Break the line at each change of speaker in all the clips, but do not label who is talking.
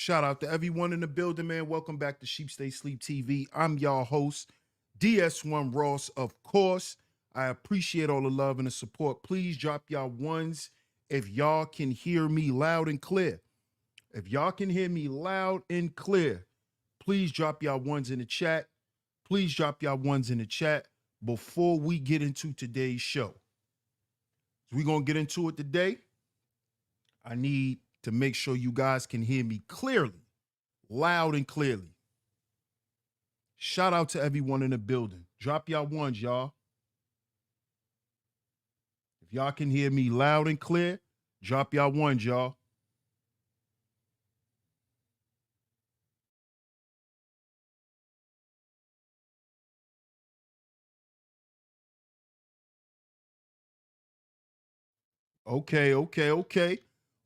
Shout out to everyone in the building, man. Welcome back to Sheep Stay Sleep TV. I'm y'all host, DS1 Ross, of course. I appreciate all the love and the support. Please drop y'all ones if y'all can hear me loud and clear. If y'all can hear me loud and clear, please drop y'all ones in the chat. Please drop y'all ones in the chat before we get into today's show. So we're going to get into it today. I need to make sure you guys can hear me clearly, loud and clearly. Shout out to everyone in the building. Drop y'all ones, y'all. If y'all can hear me loud and clear, drop y'all ones, y'all.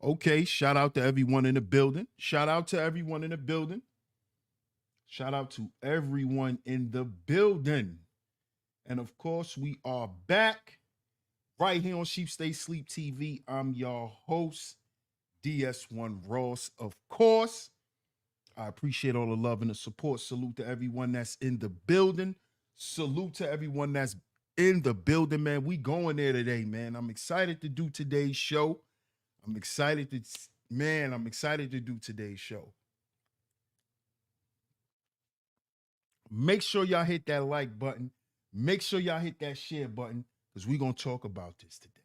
Okay, shout out to everyone in the building. Shout out to everyone in the building. Shout out to everyone in the building. And of course, we are back right here on Sheep Stay Sleep TV. I'm your host, DS1 Ross, of course. I appreciate all the love and the support. Salute to everyone that's in the building. Salute to everyone that's in the building, man. We going there today, man. I'm excited to do today's show. I'm excited to do today's show. Make sure y'all hit that like button. Make sure y'all hit that share button because we're going to talk about this today.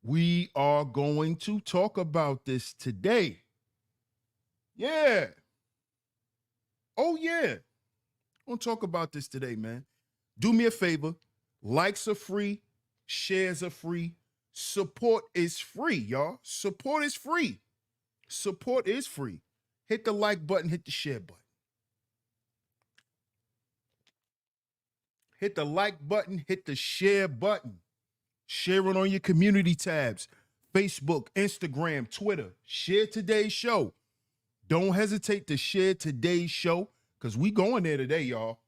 We are going to talk about this today. Yeah. Oh, yeah. We'll talk about this today, man. Do me a favor. Likes are free. Shares are free. Support is free, y'all. Support is free. Support is free. Hit the like button. Hit the share button. Hit the like button. Hit the share button. Share it on your community tabs. Facebook, Instagram, Twitter. Share today's show. Don't hesitate to share today's show because we going there today, y'all.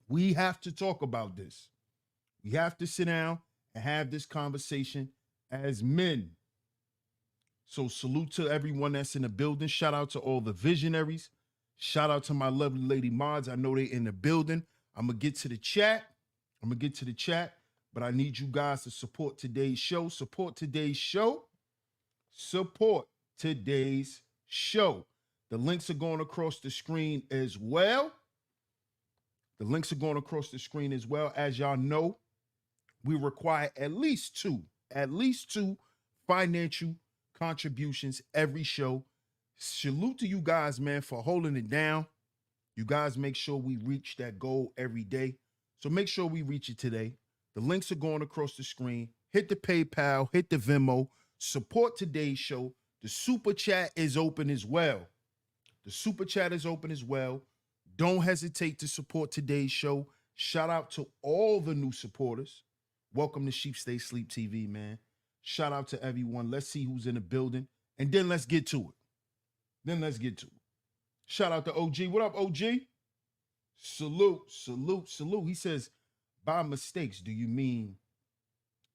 We have to talk about this. We have to sit down and have this conversation as men. So salute to everyone that's in the building. Shout out to all the visionaries. Shout out to my lovely lady mods. I know they in the building. I'm going to get to the chat. But I need you guys to support today's show. Support today's show. The links are going across the screen as well. As y'all know, we require at least two financial contributions every show. Salute to you guys, man, for holding it down. You guys make sure we reach that goal every day. So make sure we reach it today. The links are going across the screen. Hit the PayPal, hit the Venmo. Support today's show. The super chat is open as well. Don't hesitate to support today's show. Shout out to all the new supporters. Welcome to Sheep Stay Sleep TV, man. Shout out to everyone. Let's see who's in the building. And then let's get to it. Shout out to OG. What up, OG? Salute. He says, by mistakes, do you mean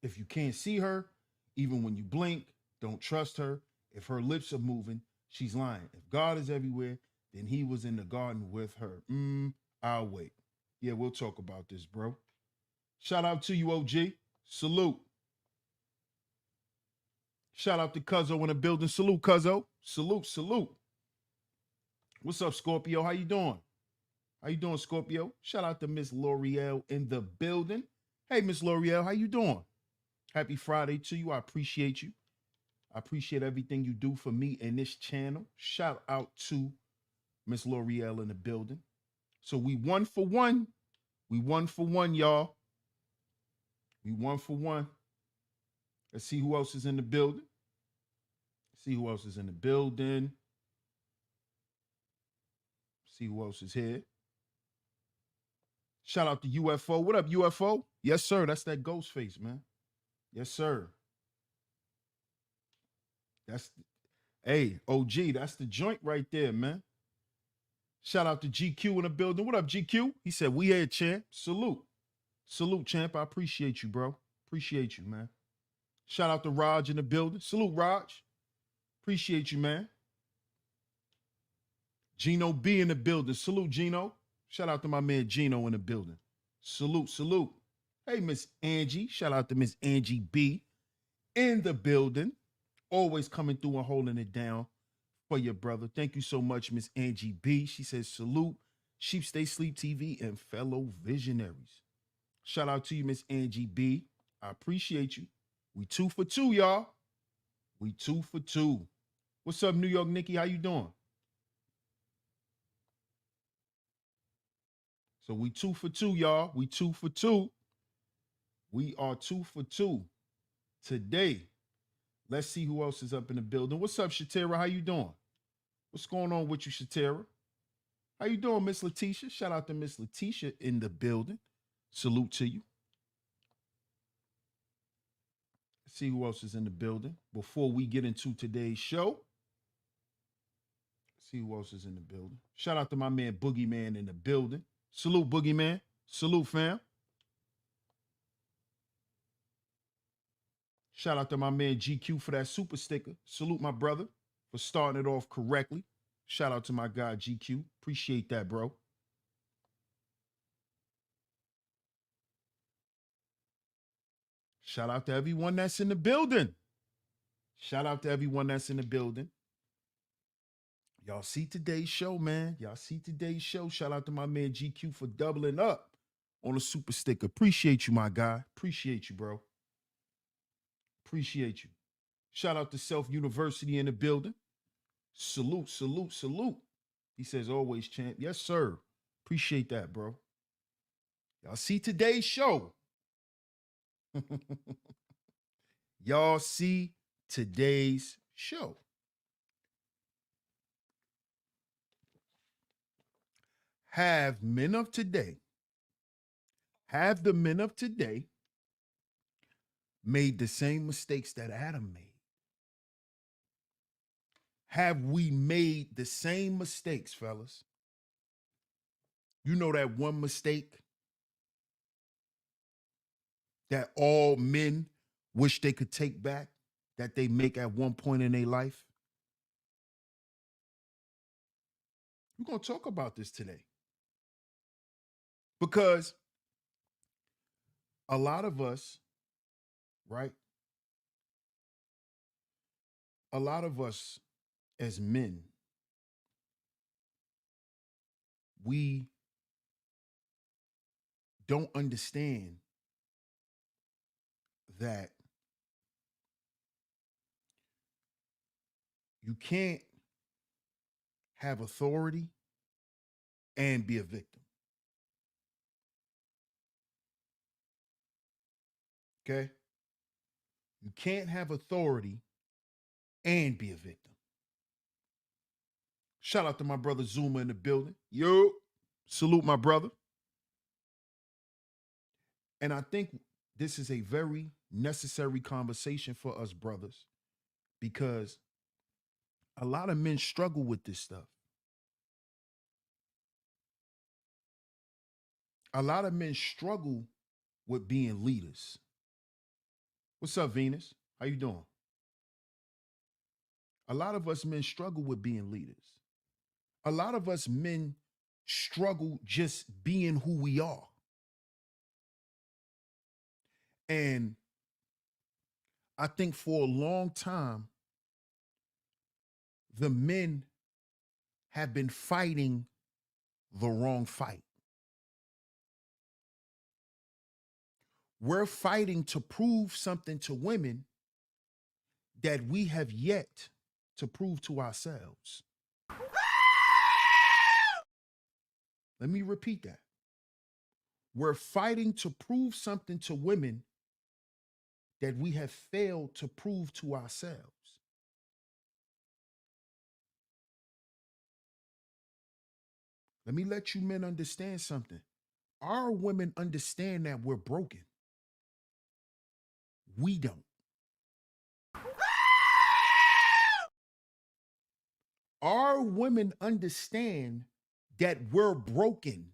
if you can't see her, even when you blink, don't trust her? If her lips are moving, she's lying. If God is everywhere, then he was in the garden with her. I'll wait. Yeah, we'll talk about this, bro. Shout out to you, OG. Salute. Shout out to Cuzzo in the building. Salute, Cuzzo. Salute. What's up, Scorpio? How you doing, Scorpio? Shout out to Miss L'Oreal in the building. Hey, Miss L'Oreal, how you doing? Happy Friday to you. I appreciate you. I appreciate everything you do for me and this channel. Shout out to Miss L'Oreal in the building. So we 1 for 1. We 1 for 1, y'all. We 1 for 1. Let's see who else is in the building. See who else is here. Shout out to UFO. What up, UFO? Yes, sir. That's that ghost face, man. Yes, sir. Hey, OG, that's the joint right there, man. Shout out to GQ in the building. What up, GQ? He said, we here, champ. Salute, champ. I appreciate you, bro. Appreciate you, man. Shout out to Raj in the building. Salute, Raj. Appreciate you, man. Gino B in the building. Salute, Gino. Shout out to my man Gino in the building. Salute, salute. Hey, Miss Angie. Shout out to Miss Angie B in the building. Always coming through and holding it down for your brother. Thank you so much, Miss Angie B. She says, salute, Sheep Stay Sleep TV and fellow visionaries. Shout out to you, Miss Angie B. I appreciate you. We 2 for 2, y'all. We 2 for 2. What's up, New York Nikki? How you doing? So we 2 for 2, y'all. We 2 for 2. We are 2 for 2 today. Let's see who else is up in the building. What's up, Shatera? How you doing? What's going on with you, Shatera? How you doing, Miss Letitia? Shout out to Miss Letitia in the building. Salute to you. Let's see who else is in the building before we get into today's show. Let's see who else is in the building. Shout out to my man Boogeyman in the building. Salute, Boogeyman. Salute, fam. Shout out to my man GQ for that super sticker. Salute my brother for starting it off correctly. Shout out to my guy GQ. Appreciate that, bro. Shout out to everyone that's in the building. Shout out to everyone that's in the building. Y'all see today's show, man. Y'all see today's show. Shout out to my man GQ for doubling up on a super sticker. Appreciate you, my guy. Appreciate you, bro. Appreciate you. Shout out to Self University in the building. Salute, salute, salute. He says, always, champ. Yes, sir. Appreciate that, bro. Y'all see today's show. Y'all see today's show. Have the men of today made the same mistakes that Adam made? Have we made the same mistakes, fellas? You know that one mistake that all men wish they could take back, that they make at one point in their life? We're going to talk about this today. Because a lot of us, right? A lot of us as men, we don't understand that you can't have authority and be a victim. Okay? You can't have authority and be a victim. Shout out to my brother Zuma in the building. Yo, salute my brother. And I think this is a very necessary conversation for us brothers, because a lot of men struggle with this stuff. A lot of men struggle with being leaders. What's up, Venus? How you doing? A lot of us men struggle with being leaders. A lot of us men struggle just being who we are. And I think for a long time, the men have been fighting the wrong fight. We're fighting to prove something to women that we have yet to prove to ourselves. Let me repeat that. We're fighting to prove something to women that we have failed to prove to ourselves. Let me let you men understand something. Our women understand that we're broken. We don't. Our women understand that we're broken.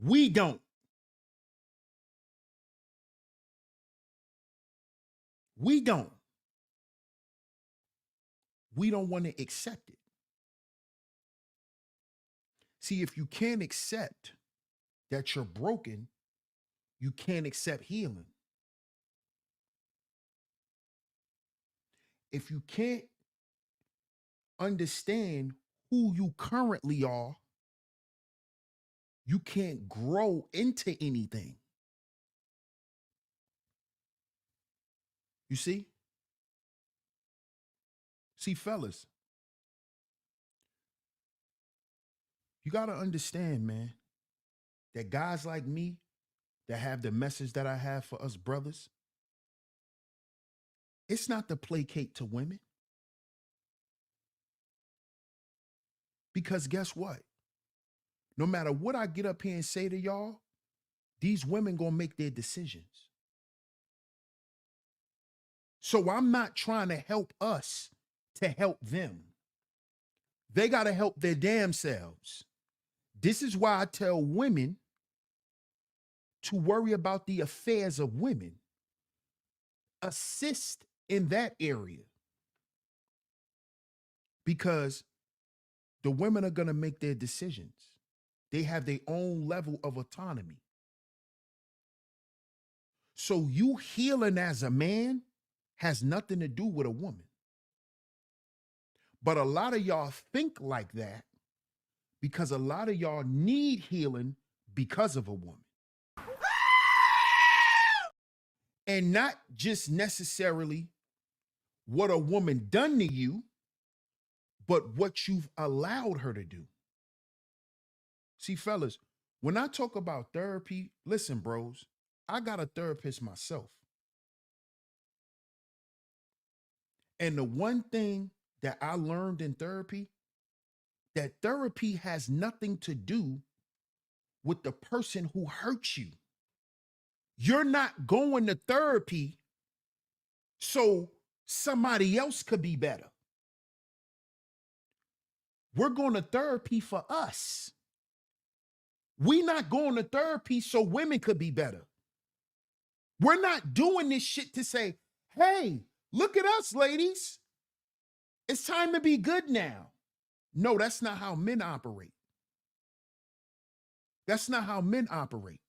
We don't. We don't. We don't want to accept it. See, if you can't accept that you're broken, you can't accept healing. If you can't understand who you currently are, you can't grow into anything. You see? See, fellas, you got to understand, man, that guys like me that have the message that I have for us brothers, it's not to placate to women. Because guess what? No matter what I get up here and say to y'all, these women gonna make their decisions. So I'm not trying to help us to help them. They gotta help their damn selves. This is why I tell women to worry about the affairs of women. Assist in that area. Because the women are gonna make their decisions. They have their own level of autonomy. So you healing as a man has nothing to do with a woman. But a lot of y'all think like that because a lot of y'all need healing because of a woman. And not just necessarily what a woman done to you, but what you've allowed her to do. See, fellas, when I talk about therapy, listen, bros, I got a therapist myself. And the one thing that I learned in therapy, that therapy has nothing to do with the person who hurt you. You're not going to therapy so somebody else could be better. We're going to therapy for us. We're not going to therapy so women could be better. We're not doing this shit to say, hey, look at us, ladies. It's time to be good now. No, that's not how men operate. That's not how men operate.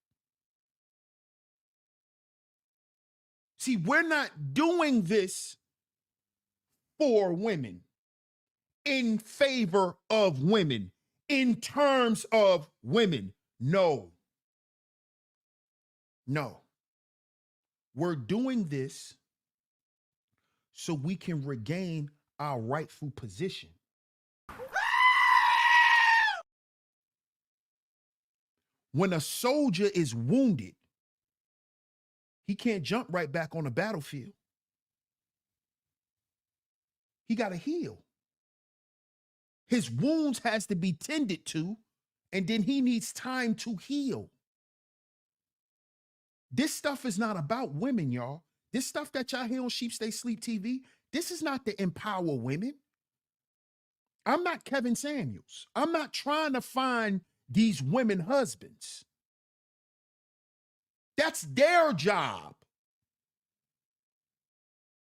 See, we're not doing this for women, in favor of women, in terms of women. No. No. We're doing this so we can regain our rightful position. When a soldier is wounded, he can't jump right back on the battlefield. He got to heal. His wounds has to be tended to, and then he needs time to heal. This stuff is not about women, y'all. This stuff that y'all hear on Sheep Stay Sleep TV, this is not to empower women. I'm not Kevin Samuels. I'm not trying to find these women husbands. That's their job.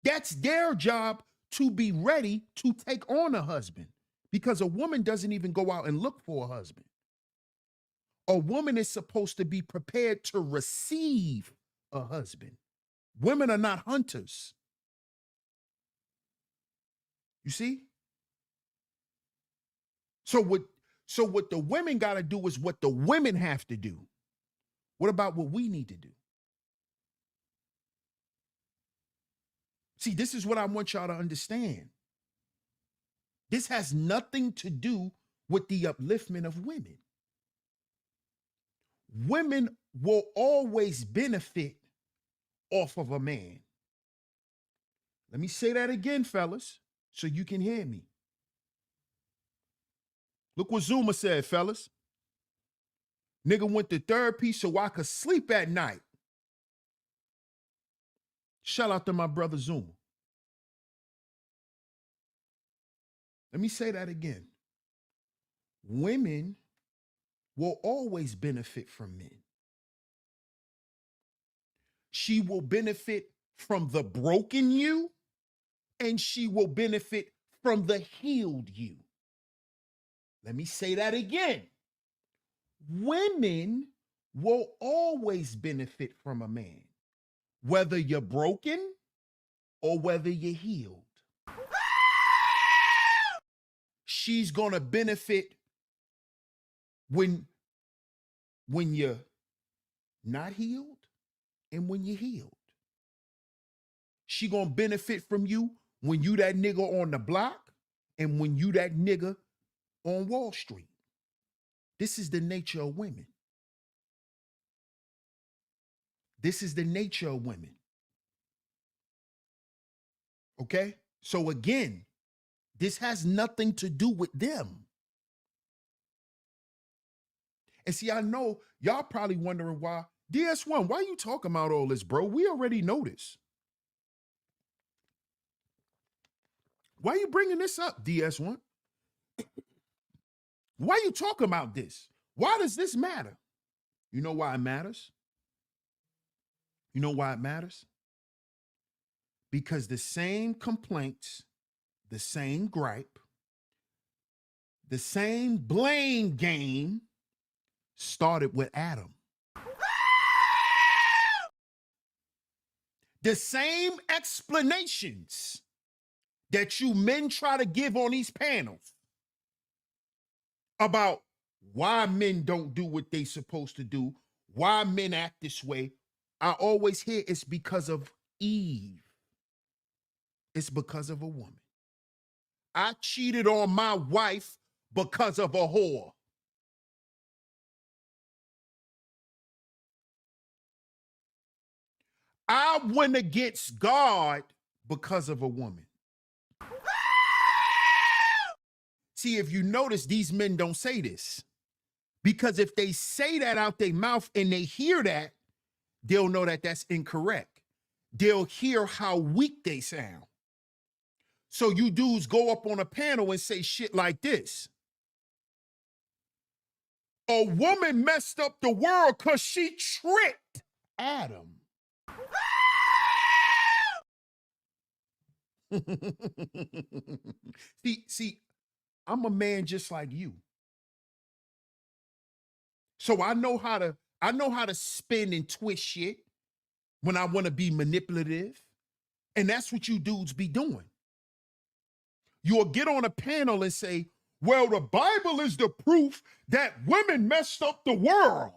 That's their job to be ready to take on a husband, because a woman doesn't even go out and look for a husband. A woman is supposed to be prepared to receive a husband. Women are not hunters. You see? So what the women got to do is what the women have to do. What about what we need to do? See, this is what I want y'all to understand. This has nothing to do with the upliftment of women. Women will always benefit off of a man. Let me say that again, fellas, so you can hear me. Look what Zuma said, fellas. Nigga went to therapy so I could sleep at night. Shout out to my brother Zuma. Let me say that again. Women will always benefit from men. She will benefit from the broken you, and she will benefit from the healed you. Let me say that again. Women will always benefit from a man, whether you're broken or whether you're healed. She's gonna benefit when you're not healed and when you're healed. She gonna benefit from you when you that nigga on the block and when you that nigga on Wall Street. This is the nature of women. This is the nature of women. Okay? So again, this has nothing to do with them. And see, I know y'all probably wondering why. DS1, why you talking about all this, bro? We already know this. Why you bringing this up, DS1? Why you talking about this? Why does this matter? You know why it matters? You know why it matters? Because the same complaints, the same gripe, the same blame game started with Adam. The same explanations that you men try to give on these panels about why men don't do what they supposed to do, why men act this way, I always hear it's because of Eve. It's because of a woman. I cheated on my wife because of a whore. I went against God because of a woman. See, if you notice, these men don't say this. Because if they say that out their mouth and they hear that, they'll know that that's incorrect. They'll hear how weak they sound. So you dudes go up on a panel and say shit like this. A woman messed up the world because she tricked Adam. see, I'm a man just like you. So I know how to spin and twist shit when I want to be manipulative. And that's what you dudes be doing. You'll get on a panel and say, well, the Bible is the proof that women messed up the world.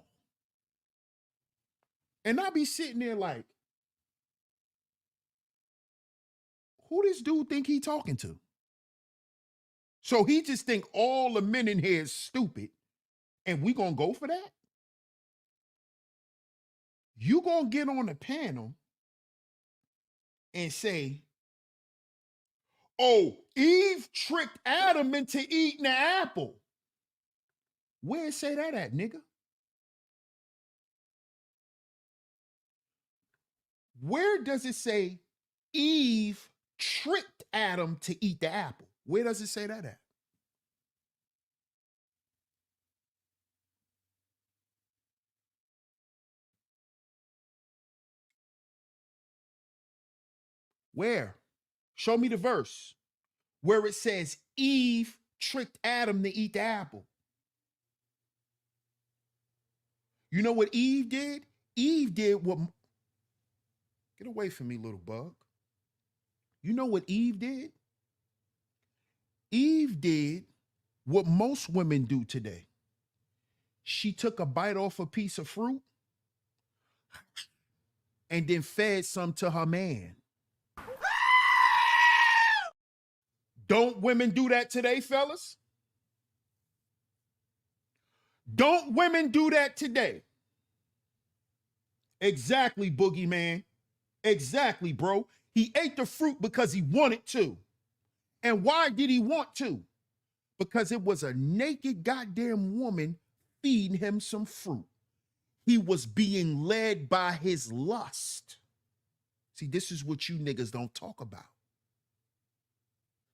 And I'll be sitting there like, who this dude think he talking to? So he just think all the men in here is stupid and we gonna go for that? You gonna get on the panel and say, oh, Eve tricked Adam into eating the apple. Where it say that at, nigga? Where does it say Eve tricked Adam to eat the apple? Where does it say that at? Where? Show me the verse where it says Eve tricked Adam to eat the apple. You know what Eve did? Eve did what... Get away from me, little bug. You know what Eve did? Eve did what most women do today. She took a bite off a piece of fruit and then fed some to her man. Don't women do that today, fellas? Don't women do that today? Exactly, boogeyman. Exactly, bro. He ate the fruit because he wanted to. And why did he want to? Because it was a naked goddamn woman feeding him some fruit. He was being led by his lust. See, this is what you niggas don't talk about.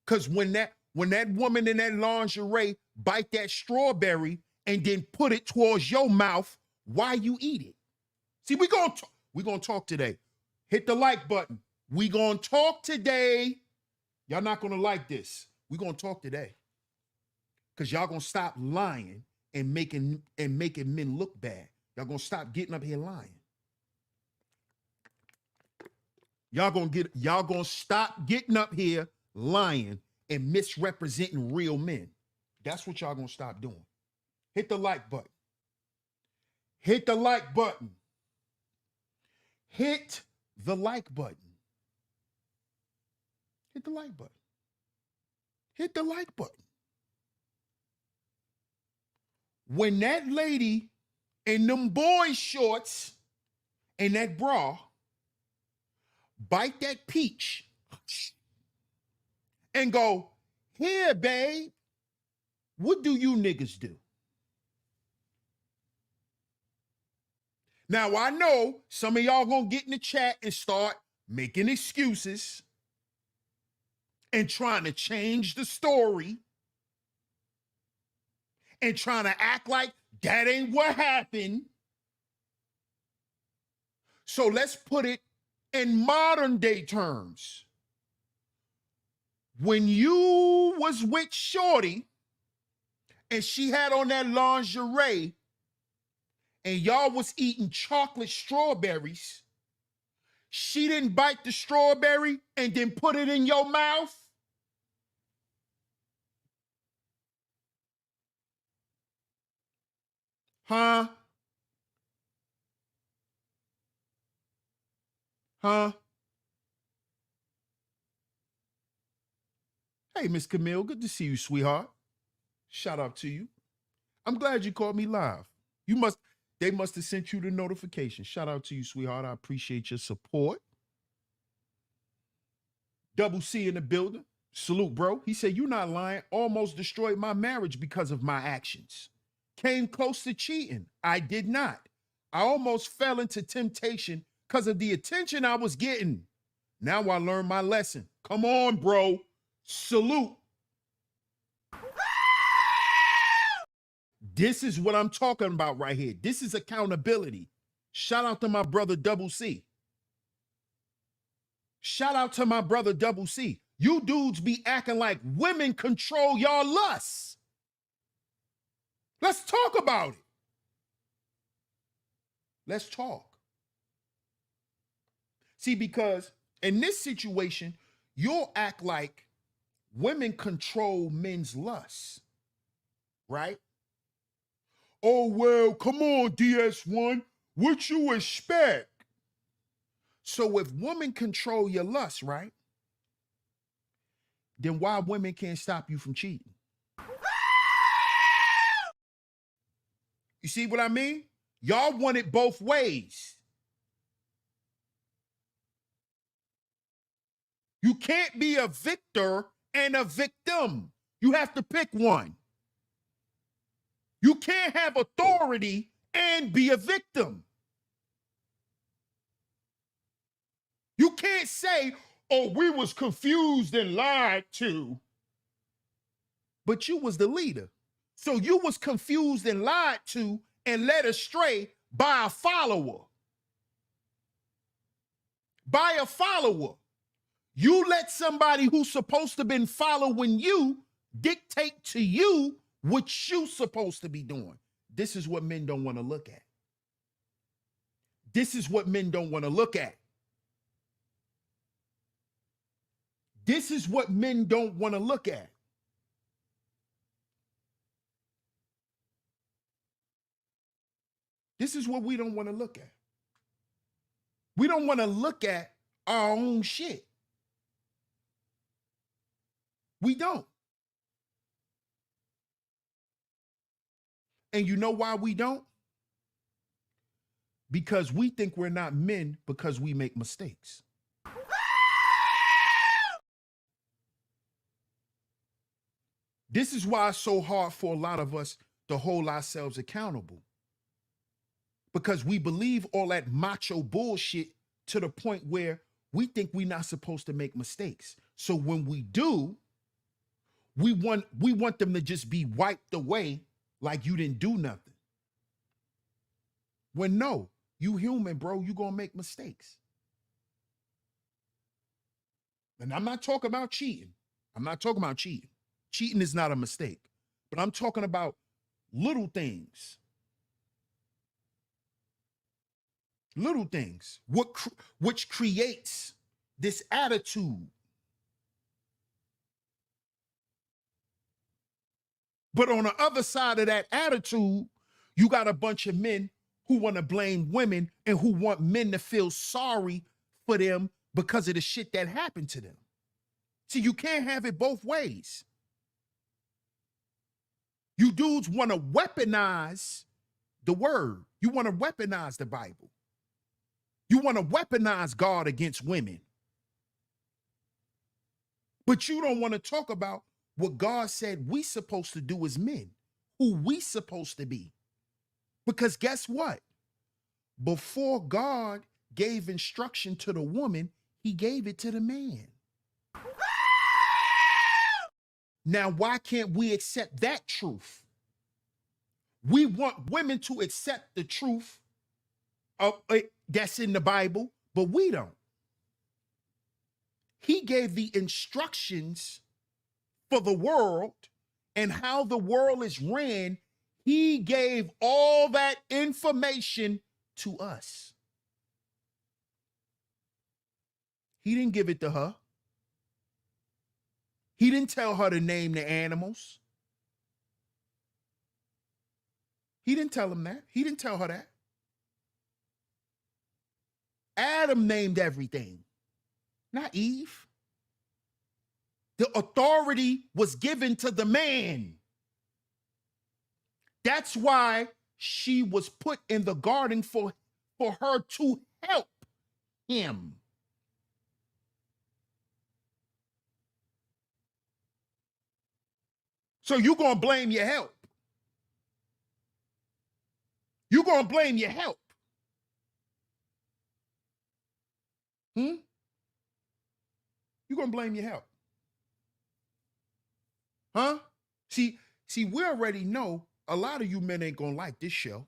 Because when that woman in that lingerie bite that strawberry and then put it towards your mouth, why you eat it? See, we're gonna talk today. Hit the like button. We gonna talk today. Y'all not gonna like this. We're gonna talk today. Because y'all gonna stop lying and making men look bad. Y'all gonna stop getting up here lying. Y'all gonna stop getting up here lying and misrepresenting real men. That's what y'all gonna stop doing. Hit the like button. Hit the like button. Hit the like button. Hit the like button. Hit the like button. When that lady in them boy shorts and that bra bite that peach and go, here, babe, what do you niggas do? Now, I know some of y'all gonna get in the chat and start making excuses and trying to change the story and trying to act like that ain't what happened. So let's put it in modern day terms. When you was with Shorty and she had on that lingerie and y'all was eating chocolate strawberries, she didn't bite the strawberry and then put it in your mouth? Huh? Huh? Hey, Miss Camille, good to see you, sweetheart. Shout out to you. I'm glad you called me live. They must have sent you the notification. Shout out to you, sweetheart. I appreciate your support. Double C in the building. Salute, bro. He said, "You not lying. Almost destroyed my marriage because of my actions. Came close to cheating. I did not. I almost fell into temptation because of the attention I was getting. Now I learned my lesson." Come on, bro. Salute. This is what I'm talking about right here. This is accountability. Shout out to my brother Double C. Shout out to my brother Double C. You dudes be acting like women control y'all lusts. Let's talk about it. Let's talk. See, because in this situation, you'll act like women control men's lusts, right? Oh, well, come on, DS1. What you expect? So if women control your lust, right? Then why women can't stop you from cheating? You see what I mean? Y'all want it both ways. You can't be a victor and a victim. You have to pick one. You can't have authority and be a victim. You can't say, oh, we was confused and lied to. But you was the leader. So you was confused and lied to and led astray by a follower. By a follower. You let somebody who's supposed to have been following you dictate to you what you supposed to be doing. This is what men don't want to look at. This is what men don't want to look at. This is what men don't want to look at. This is what we don't want to look at. We don't want to look at our own shit. We don't. And you know why we don't? Because we think we're not men because we make mistakes. This is why it's so hard for a lot of us to hold ourselves accountable. Because we believe all that macho bullshit to the point where we think we're not supposed to make mistakes. So when we do, we want them to just be wiped away like you didn't do nothing. When no, you human, bro, you gonna make mistakes. And I'm not talking about cheating. I'm not talking about cheating. Cheating is not a mistake. But I'm talking about Little things. Little things. Which creates this attitude. But on the other side of that attitude, you got a bunch of men who want to blame women and who want men to feel sorry for them because of the shit that happened to them. See, you can't have it both ways. You dudes want to weaponize the word. You want to weaponize the Bible. You want to weaponize God against women. But you don't want to talk about what God said we supposed to do as men, who we supposed to be. Because guess what? Before God gave instruction to the woman, he gave it to the man. Now, why can't we accept that truth? We want women to accept the truth that's in the Bible, but we don't. He gave the instructions for the world and how the world is ran. He gave all that information to us. He didn't give it to her. He didn't tell her to name the animals. He didn't tell him that. He didn't tell her that. Adam named everything, not Eve. The authority was given to the man. That's why she was put in the garden for her to help him. So you're going to blame your help. You're going to blame your help. You're going to blame your help. Huh? See, we already know a lot of you men ain't going to like this show.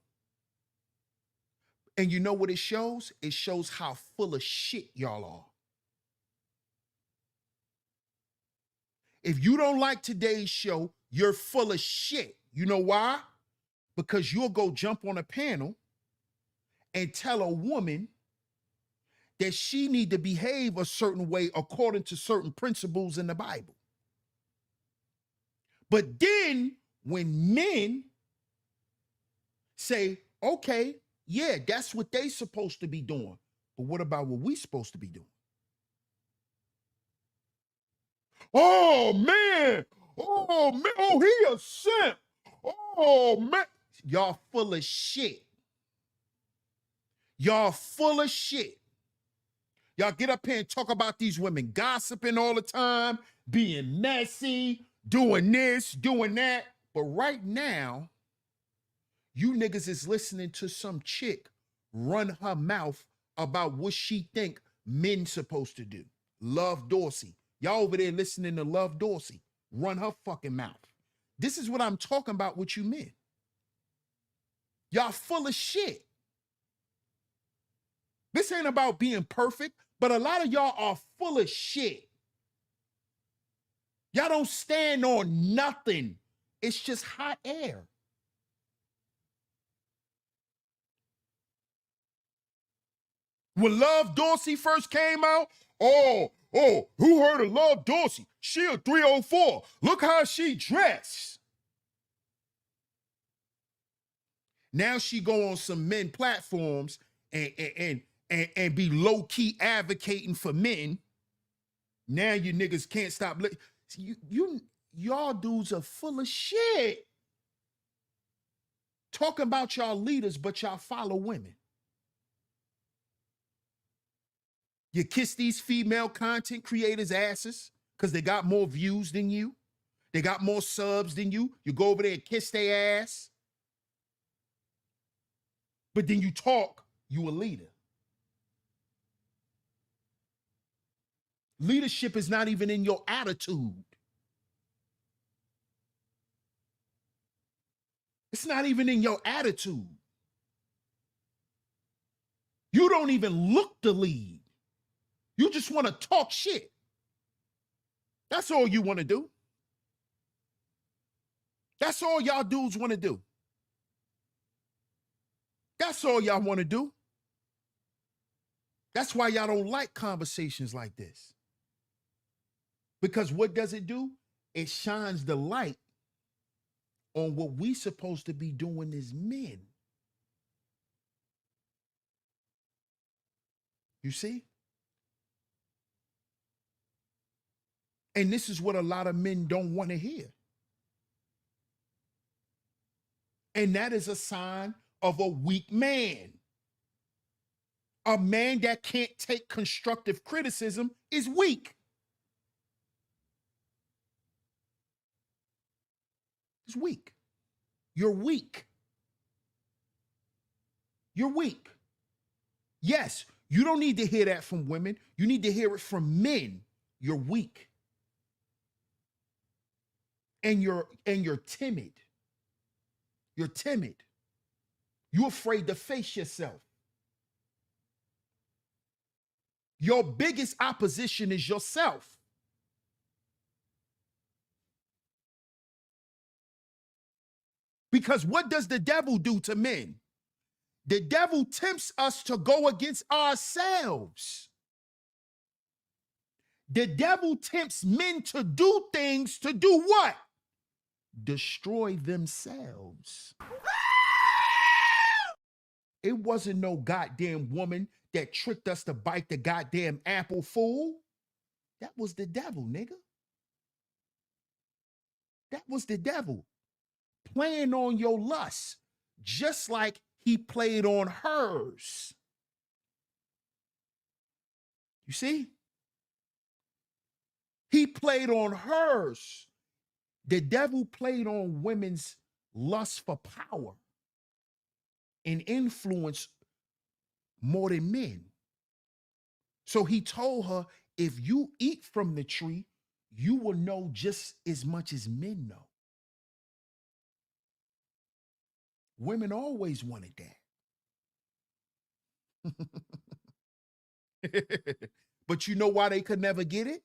And you know what it shows? It shows how full of shit y'all are. If you don't like today's show, you're full of shit. You know why? Because you'll go jump on a panel and tell a woman that she need to behave a certain way according to certain principles in the Bible. But then when men say, okay, yeah, that's what they supposed to be doing, but what about what we supposed to be doing? Oh, man. Oh, man. Oh, he a simp. Oh, man. Y'all full of shit. Y'all full of shit. Y'all get up here and talk about these women gossiping all the time, being messy, doing this, doing that. But right now, you niggas is listening to some chick run her mouth about what she think men supposed to do. Love Dorsey. Y'all over there listening to Love Dorsey run her fucking mouth. This is what I'm talking about with you men. Y'all full of shit. This ain't about being perfect, but a lot of y'all are full of shit. Y'all don't stand on nothing. It's just hot air. When Love Dorsey first came out, oh, who heard of Love Dorsey? She a 304. Look how she dressed. Now she go on some men platforms and be low-key advocating for men. Now you niggas can't stop. Y'all dudes are full of shit. Talking about y'all leaders, but y'all follow women. You kiss these female content creators' asses because they got more views than you. They got more subs than you. You go over there and kiss their ass. But then you talk, you a leader. Leadership is not even in your attitude. It's not even in your attitude. You don't even look to lead. You just want to talk shit. That's all you want to do. That's all y'all dudes want to do. That's all y'all want to do. That's why y'all don't like conversations like this. Because what does it do? It shines the light on what we supposed to be doing as men. You see? And this is what a lot of men don't want to hear. And that is a sign of a weak man. A man that can't take constructive criticism is weak. It's weak. You're weak. You're weak. Yes, you don't need to hear that from women. You need to hear it from men. You're weak. And you're timid. You're timid. You're afraid to face yourself. Your biggest opposition is yourself. Because what does the devil do to men? The devil tempts us to go against ourselves. The devil tempts men to do things to do what? Destroy themselves. It wasn't no goddamn woman that tricked us to bite the goddamn apple, fool. That was the devil, nigga. That was the devil playing on your lust, just like he played on hers. You see? He played on hers. The devil played on women's lust for power and influence more than men. So he told her, if you eat from the tree, you will know just as much as men know. Women always wanted that. But you know why they could never get it?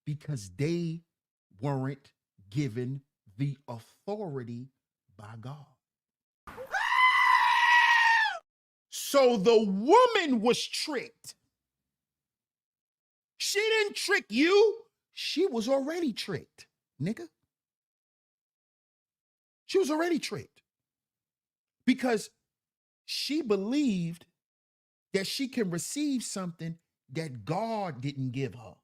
Because they weren't given the authority by God. So the woman was tricked. She didn't trick you. She was already tricked, nigga. She was already tricked. Because she believed that she can receive something that God didn't give her.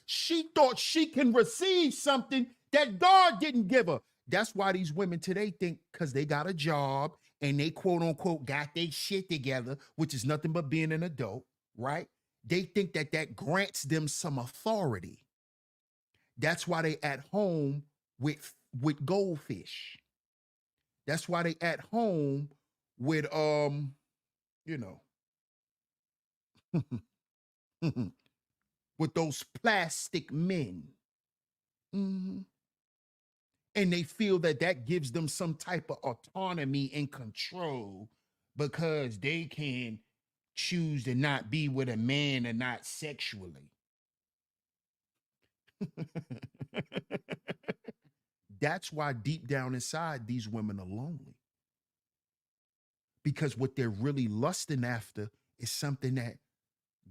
She thought she can receive something that God didn't give her. That's why these women today think because they got a job and they quote unquote got their shit together, which is nothing but being an adult, right? They think that that grants them some authority. That's why they at home with goldfish. That's why they at home with you know, with those plastic men. Mm-hmm. And they feel that that gives them some type of autonomy and control because they can choose to not be with a man and not sexually. That's why deep down inside, these women are lonely. Because what they're really lusting after is something that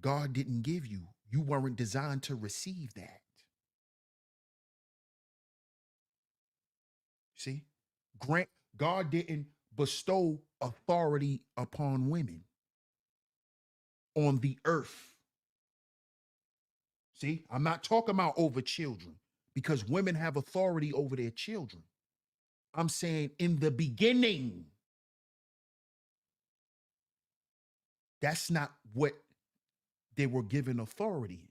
God didn't give you. You weren't designed to receive that. See? God didn't bestow authority upon women on the earth. See? I'm not talking about over children because women have authority over their children. I'm saying in the beginning, that's not what they were given authority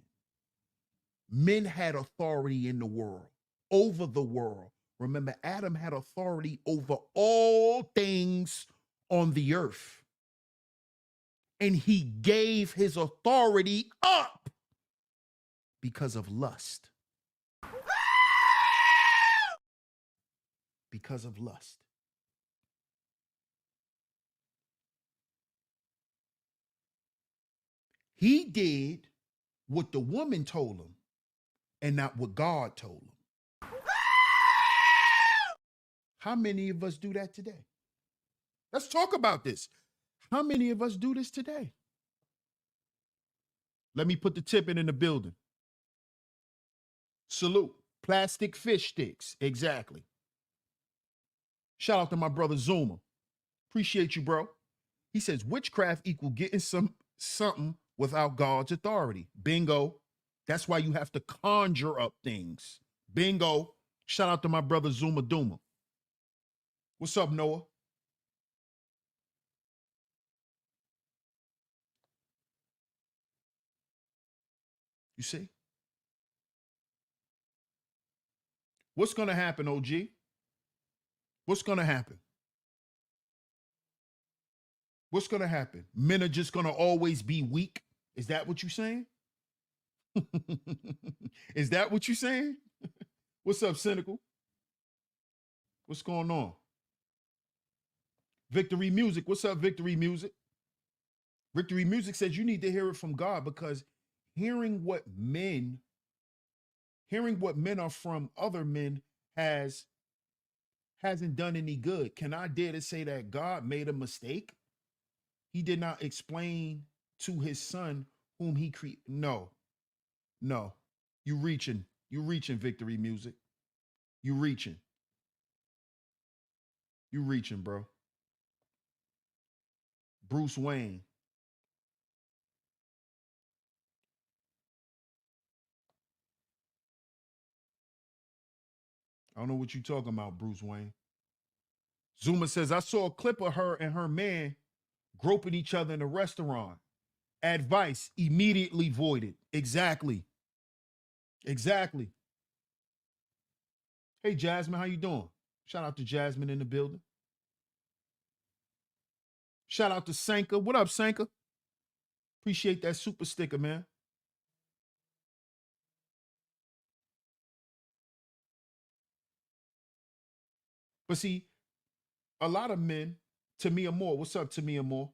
in. Men had authority in the world, over the world. Remember, Adam had authority over all things on the earth. And he gave his authority up because of lust. Because of lust. He did what the woman told him and not what God told him. How many of us do that today? Let's talk about this. How many of us do this today? Let me put the tipping in the building. Salute. Plastic fish sticks. Exactly. Shout out to my brother Zuma. Appreciate you, bro. He says witchcraft equal getting something without God's authority. Bingo. That's why you have to conjure up things. Bingo. Shout out to my brother Zuma Duma. What's up, Noah? You see? What's going to happen, OG? What's going to happen? What's going to happen? Men are just going to always be weak? Is that what you're saying? Is that what you're saying? What's up, Cynical? What's going on? Victory Music. What's up, Victory Music? Victory Music says you need to hear it from God, because hearing what men are from other men hasn't done any good. Can I dare to say that God made a mistake? He did not explain to his son whom he created. No. You reaching, Victory Music. You reaching, bro. Bruce Wayne. I don't know what you're talking about, Bruce Wayne. Zuma says, I saw a clip of her and her man groping each other in a restaurant. Advice immediately voided. Exactly. Hey, Jasmine, how you doing? Shout out to Jasmine in the building. Shout out to Sanka. What up, Sanka? Appreciate that super sticker, man. But see, a lot of men, Tamia Moore, what's up, Tamia Moore?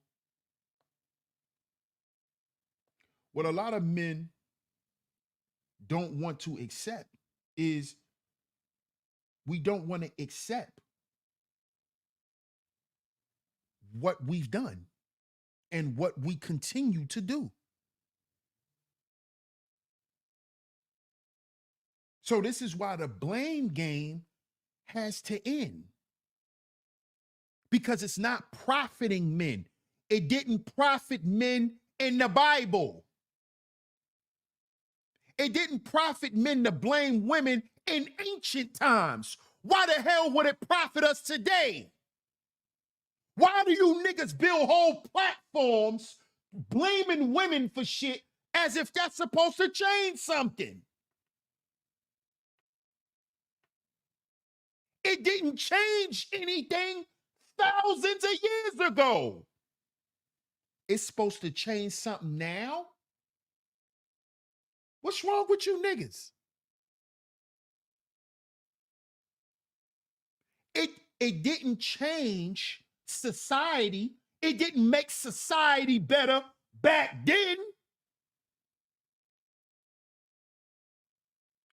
What a lot of men don't want to accept is we don't want to accept what we've done and what we continue to do. So this is why the blame game has to end, because it's not profiting men. It didn't profit men in the Bible. It didn't profit men to blame women in ancient times. Why the hell would it profit us today? Why do you niggas build whole platforms blaming women for shit as if that's supposed to change something? It didn't change anything thousands of years ago. It's supposed to change something now? What's wrong with you niggas? It didn't change society. It didn't make society better back then.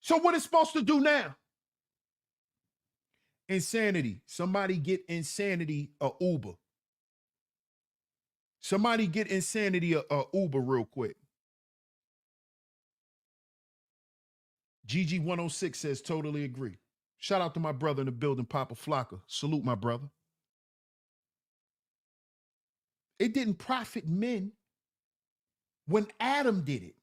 So what it's supposed to do now? Insanity. Somebody get Insanity a Uber. Somebody get Insanity a Uber real quick. GG106 says totally agree. Shout out to my brother in the building, Papa Flocka. Salute, my brother. It didn't profit men when Adam did it.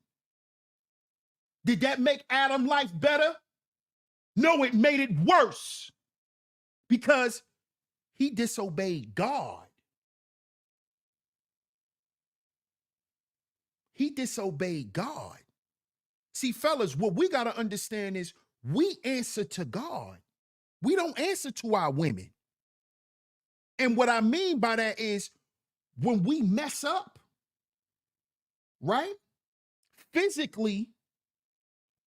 Did that make Adam's life better? No, it made it worse, because he disobeyed God. He disobeyed God. See, fellas, what we got to understand is we answer to God. We don't answer to our women. And what I mean by that is when we mess up, right? Physically,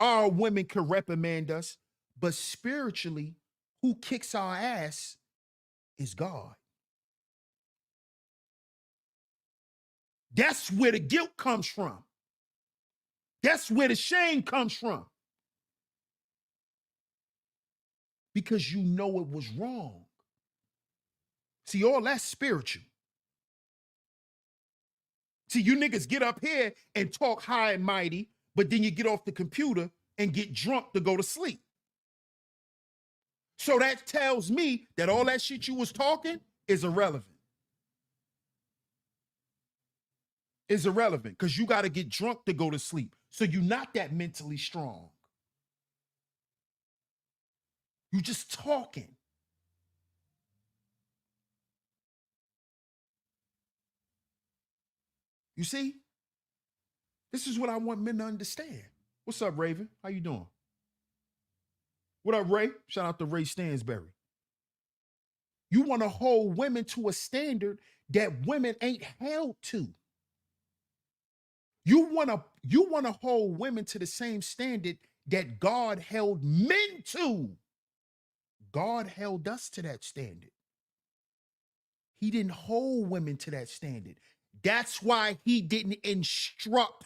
our women can reprimand us, but spiritually, who kicks our ass is God. That's where the guilt comes from. That's where the shame comes from. Because you know it was wrong. See, all that's spiritual. See, you niggas get up here and talk high and mighty, but then you get off the computer and get drunk to go to sleep. So that tells me that all that shit you was talking is irrelevant. Is irrelevant because you got to get drunk to go to sleep. So you're not that mentally strong. You just talking. You see? This is what I want men to understand. What's up, Raven? How you doing? What up, Ray? Shout out to Ray Stansberry. You want to hold women to a standard that women ain't held to. You want to hold women to the same standard that God held men to. God held us to that standard. He didn't hold women to that standard. That's why he didn't instruct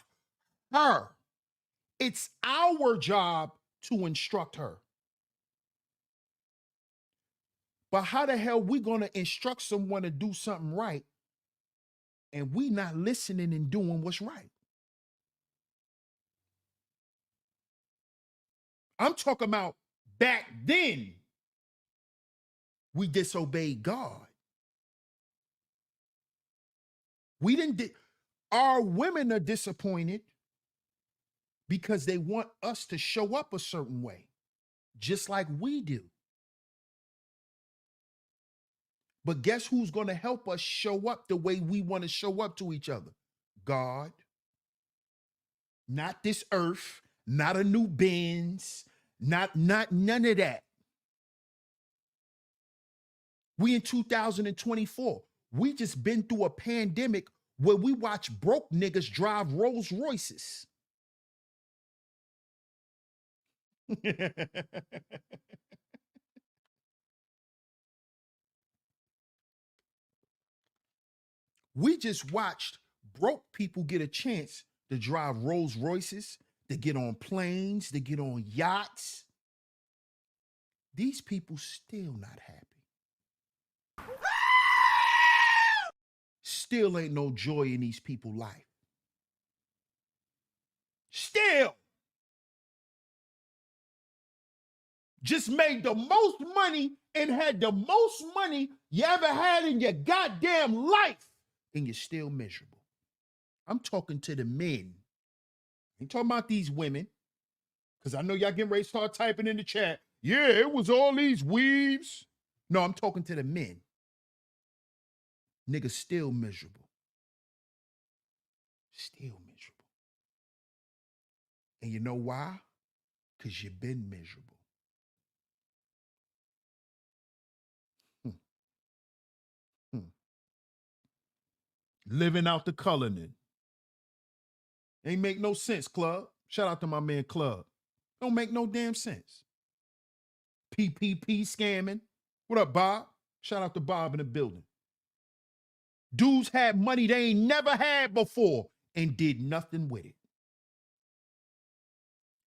her. It's our job to instruct her. But how the hell we gonna instruct someone to do something right and we not listening and doing what's right? I'm talking about back then we disobeyed God. We didn't. Our women are disappointed because they want us to show up a certain way, just like we do. But guess who's going to help us show up the way we want to show up to each other? God. Not this earth, not a new Benz, not none of that. We in 2024. We just been through a pandemic where we watch broke niggas drive Rolls Royces. We just watched broke people get a chance to drive Rolls Royces, to get on planes, to get on yachts. These people still not happy. Still ain't no joy in these people's life. Still. Just made the most money and had the most money you ever had in your goddamn life, and you're still miserable. I'm talking to the men. I ain't talking about these women, because I know y'all getting ready to start typing in the chat. Yeah, it was all these weaves. No, I'm talking to the men. Niggas still miserable. Still miserable. And you know why? Because you've been miserable. Living out the coloring. Ain't make no sense, Club. Shout out to my man, Club. Don't make no damn sense. PPP scamming. What up, Bob? Shout out to Bob in the building. Dudes had money they ain't never had before and did nothing with it.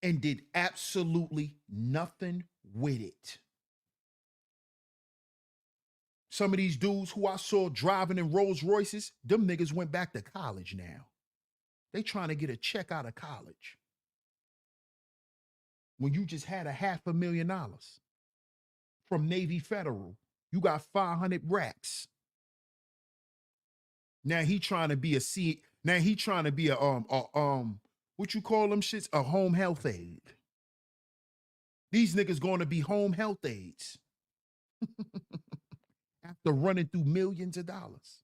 And did absolutely nothing with it. Some of these dudes who I saw driving in Rolls Royces, them niggas went back to college now. They trying to get a check out of college. When you just had $500,000 from Navy Federal, you got 500 racks. Now he trying to be now he trying to be what you call them shits? A home health aide. These niggas going to be home health aides. After running through millions of dollars.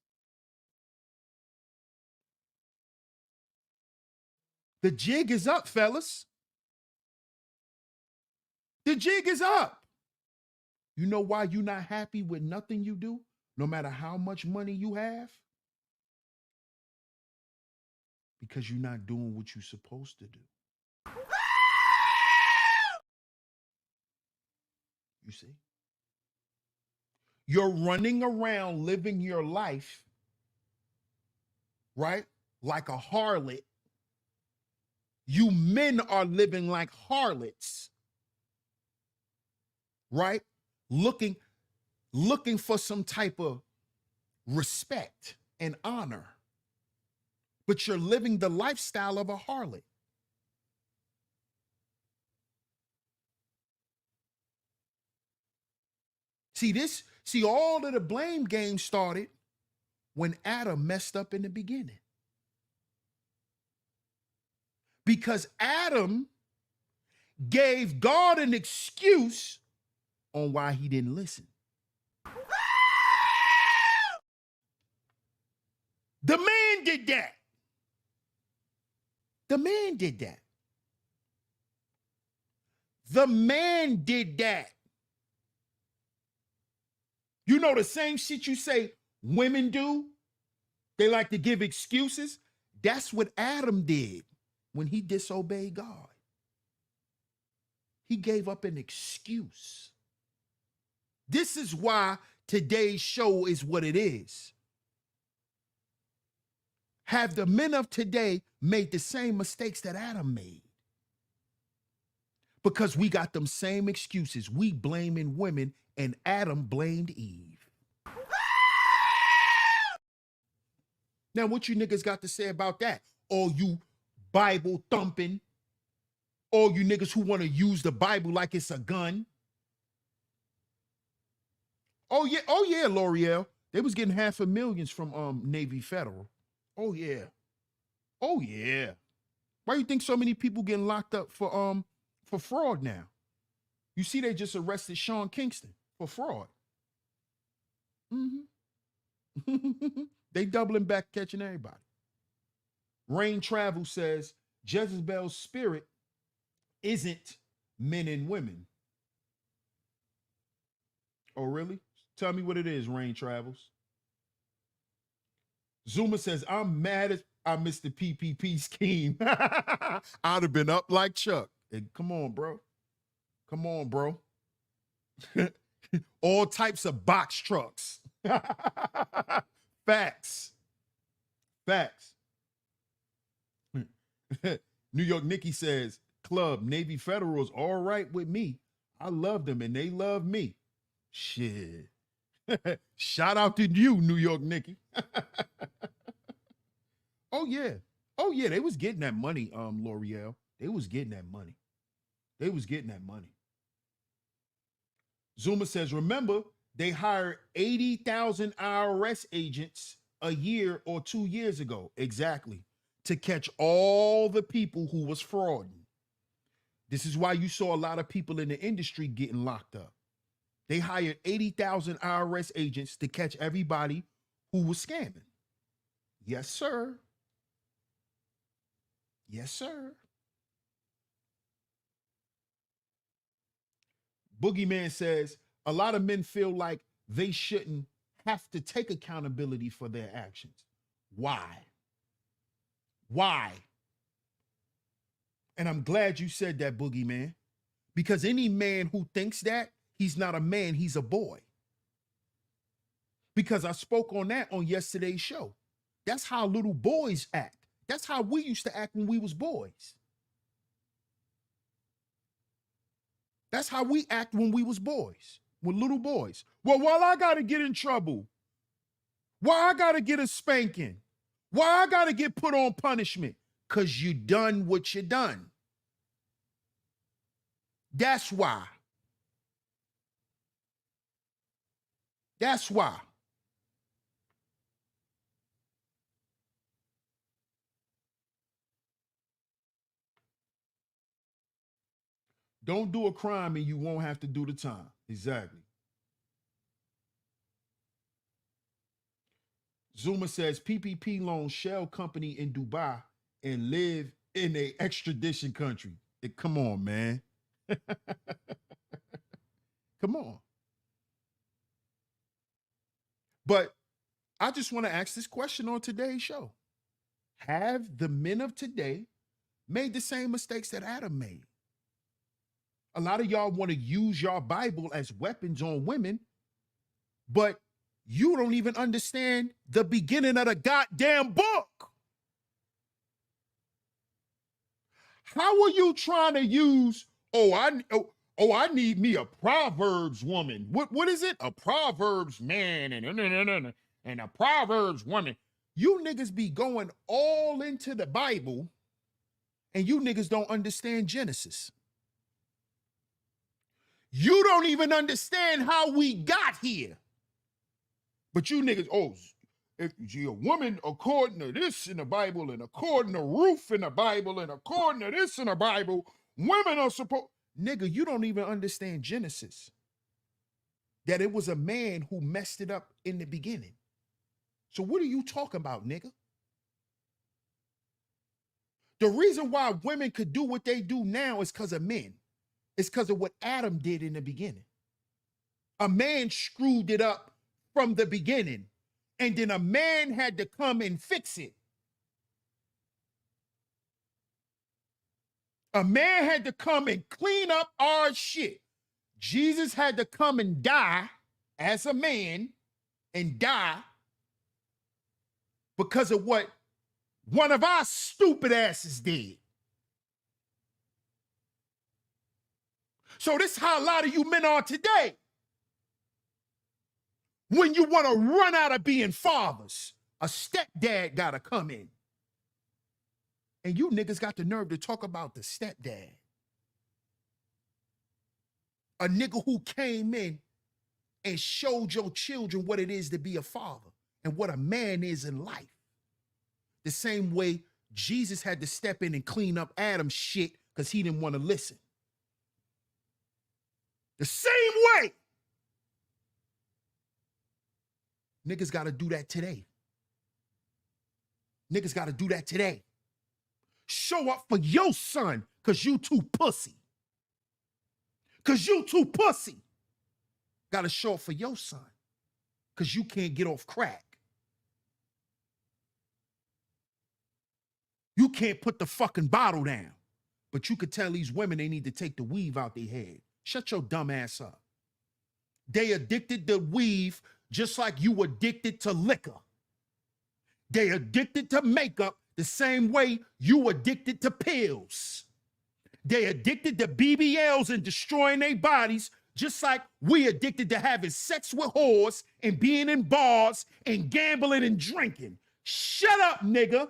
The jig is up, fellas. The jig is up. You know why you're not happy with nothing you do, no matter how much money you have? Because you're not doing what you're supposed to do. You see? You're running around living your life, right? Like a harlot. You men are living like harlots, right? Looking for some type of respect and honor, but you're living the lifestyle of a harlot. See, all of the blame game started when Adam messed up in the beginning. Because Adam gave God an excuse on why he didn't listen. The man did that. The man did that. The man did that. You know the same shit you say women do? They like to give excuses. That's what Adam did when he disobeyed God. He gave up an excuse. This is why today's show is what it is. Have the men of today made the same mistakes that Adam made? Because we got them same excuses. We blaming women and Adam blamed Eve. Now, what you niggas got to say about that? All you Bible thumping, all you niggas who want to use the Bible like it's a gun. Oh yeah, L'Oreal. They was getting $500,000 from Navy Federal. Oh yeah. Why you think so many people getting locked up for fraud now? You see, they just arrested Sean Kingston for fraud. They doubling back, catching everybody. Rain Travel says Jezebel's spirit isn't men and women. Oh, really? Tell me what it is, Rain Travels. Zuma says, I'm mad as I missed the PPP scheme. I'd have been up like Chuck. Hey, come on, bro. Come on, bro. All types of box trucks. Facts. New York Nikki says, Club, Navy Federal is all right with me. I love them and they love me. Shit. Shout out to you, New York Nikki. Oh yeah, they was getting that money, L'Oreal. They was getting that money. Zuma says, remember, they hired 80,000 IRS agents a year or 2 years ago, exactly, to catch all the people who was frauding. This is why you saw a lot of people in the industry getting locked up. They hired 80,000 IRS agents to catch everybody who was scamming. Yes, sir. Yes, sir. Boogeyman says, a lot of men feel like they shouldn't have to take accountability for their actions. Why? And I'm glad you said that, Boogeyman, because any man who thinks that, he's not a man, he's a boy. Because I spoke on that on yesterday's show. That's how little boys act. That's how we used to act when we was boys. That's how we act when we was boys, when little boys. Well, why I gotta get in trouble? Why I gotta get a spanking? Why I gotta get put on punishment? Because you done what you done. That's why. That's why. Don't do a crime and you won't have to do the time. Exactly. Zuma says PPP loan shell company in Dubai and live in a extradition country. Come on, man. Come on. But I just want to ask this question on today's show. Have the men of today made the same mistakes that Adam made? A lot of y'all want to use your Bible as weapons on women, but you don't even understand the beginning of the goddamn book. How are you trying to use, I need me a Proverbs woman. What is it? A Proverbs man. And and the Proverbs woman. You niggas be going all into the Bible and you niggas don't understand Genesis. You don't even understand how we got here. But you niggas, oh, if you're a woman according to this in the Bible and according to Ruth in the Bible and according to this in the Bible, women are supposed... Nigga, you don't even understand Genesis. That it was a man who messed it up in the beginning. So what are you talking about, nigga? The reason why women could do what they do now is because of men. It's because of what Adam did in the beginning. A man screwed it up from the beginning, and then a man had to come and fix it. A man had to come and clean up our shit. Jesus had to come and die as a man and die because of what one of our stupid asses did. So this is how a lot of you men are today. When you want to run out of being fathers, a stepdad got to come in. And you niggas got the nerve to talk about the stepdad. A nigga who came in and showed your children what it is to be a father and what a man is in life. The same way Jesus had to step in and clean up Adam's shit because he didn't want to listen. The same way. Niggas got to do that today. Niggas got to do that today. Show up for your son because you too pussy. Because you too pussy. Got to show up for your son because you can't get off crack. You can't put the fucking bottle down. But you could tell these women they need to take the weave out their head. Shut your dumb ass up. They addicted to weave just like you addicted to liquor. They addicted to makeup the same way you addicted to pills. They addicted to BBLs and destroying their bodies just like we addicted to having sex with whores and being in bars and gambling and drinking. Shut up, nigga.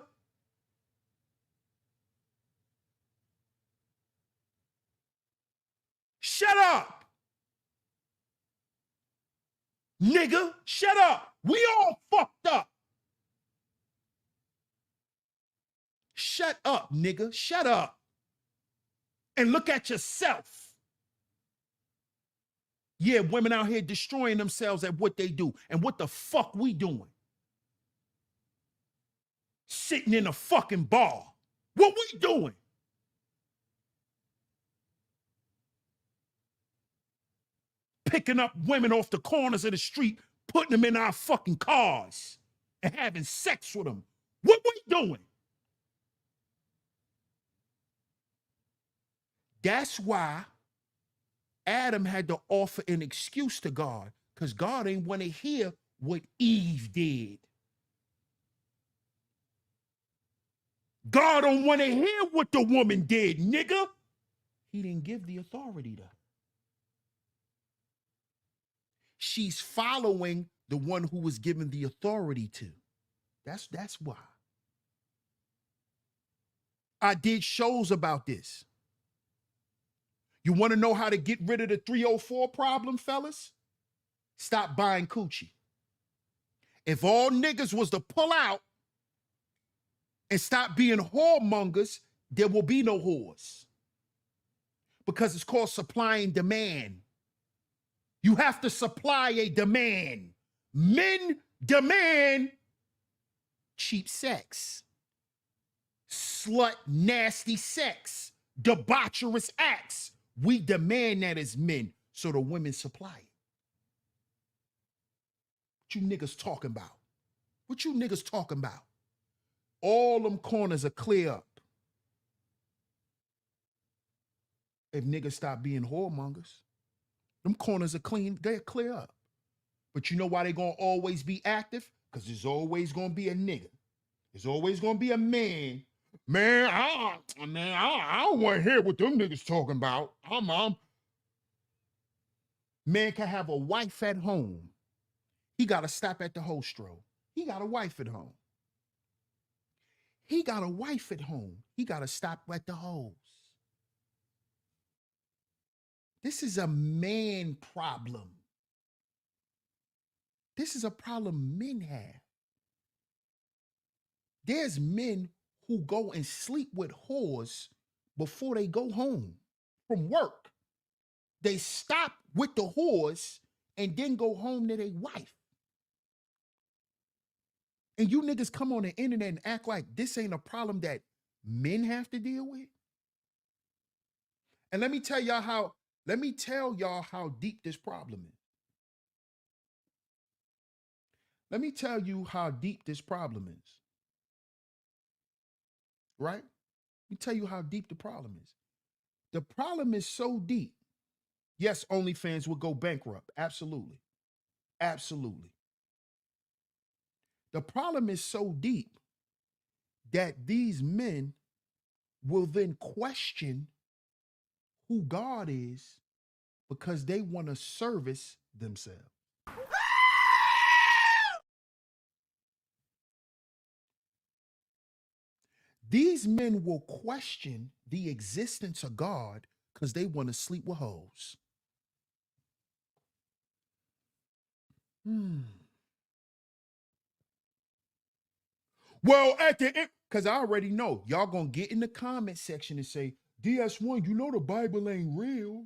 Shut up. Nigga, shut up. We all fucked up. Shut up, nigga. Shut up. And look at yourself. Yeah, women out here destroying themselves at what they do. And what the fuck we doing? Sitting in a fucking bar. What we doing? Picking up women off the corners of the street, putting them in our fucking cars and having sex with them. What we doing? That's why Adam had to offer an excuse to God, because God ain't want to hear what Eve did. God don't want to hear what the woman did, nigga. He didn't give the authority to her. She's following the one who was given the authority to. That's why. I did shows about this. You want to know how to get rid of the 304 problem, fellas? Stop buying coochie. If all niggas was to pull out and stop being whoremongers, there will be no whores. Because it's called supply and demand. You have to supply a demand. Men demand cheap sex, slut, nasty sex, debaucherous acts. We demand that as men, so the women supply it. What you niggas talking about? What you niggas talking about? All them corners are clear up. If niggas stop being whoremongers, them corners are clean, they're clear up. But you know why they gonna always be active? Because there's always gonna be a nigga. There's always gonna be a man. Man, I don't want to hear what them niggas talking about. Man can have a wife at home. He got to stop at the hostro. He got a wife at home. He got a wife at home. He got to stop at the hoes. This is a man problem. This is a problem men have. There's men who go and sleep with whores before they go home from work. They stop with the whores and then go home to their wife. And you niggas come on the internet and act like this ain't a problem that men have to deal with. And let me tell y'all how deep this problem is. Let me tell you how deep this problem is. Right? Let me tell you how deep the problem is. The problem is so deep. Yes, OnlyFans will go bankrupt. Absolutely. Absolutely. The problem is so deep that these men will then question who God is because they want to service themselves. These men will question the existence of God because they want to sleep with hoes. Well, at the end, because I already know y'all gonna get in the comment section and say, DS1, you know the Bible ain't real.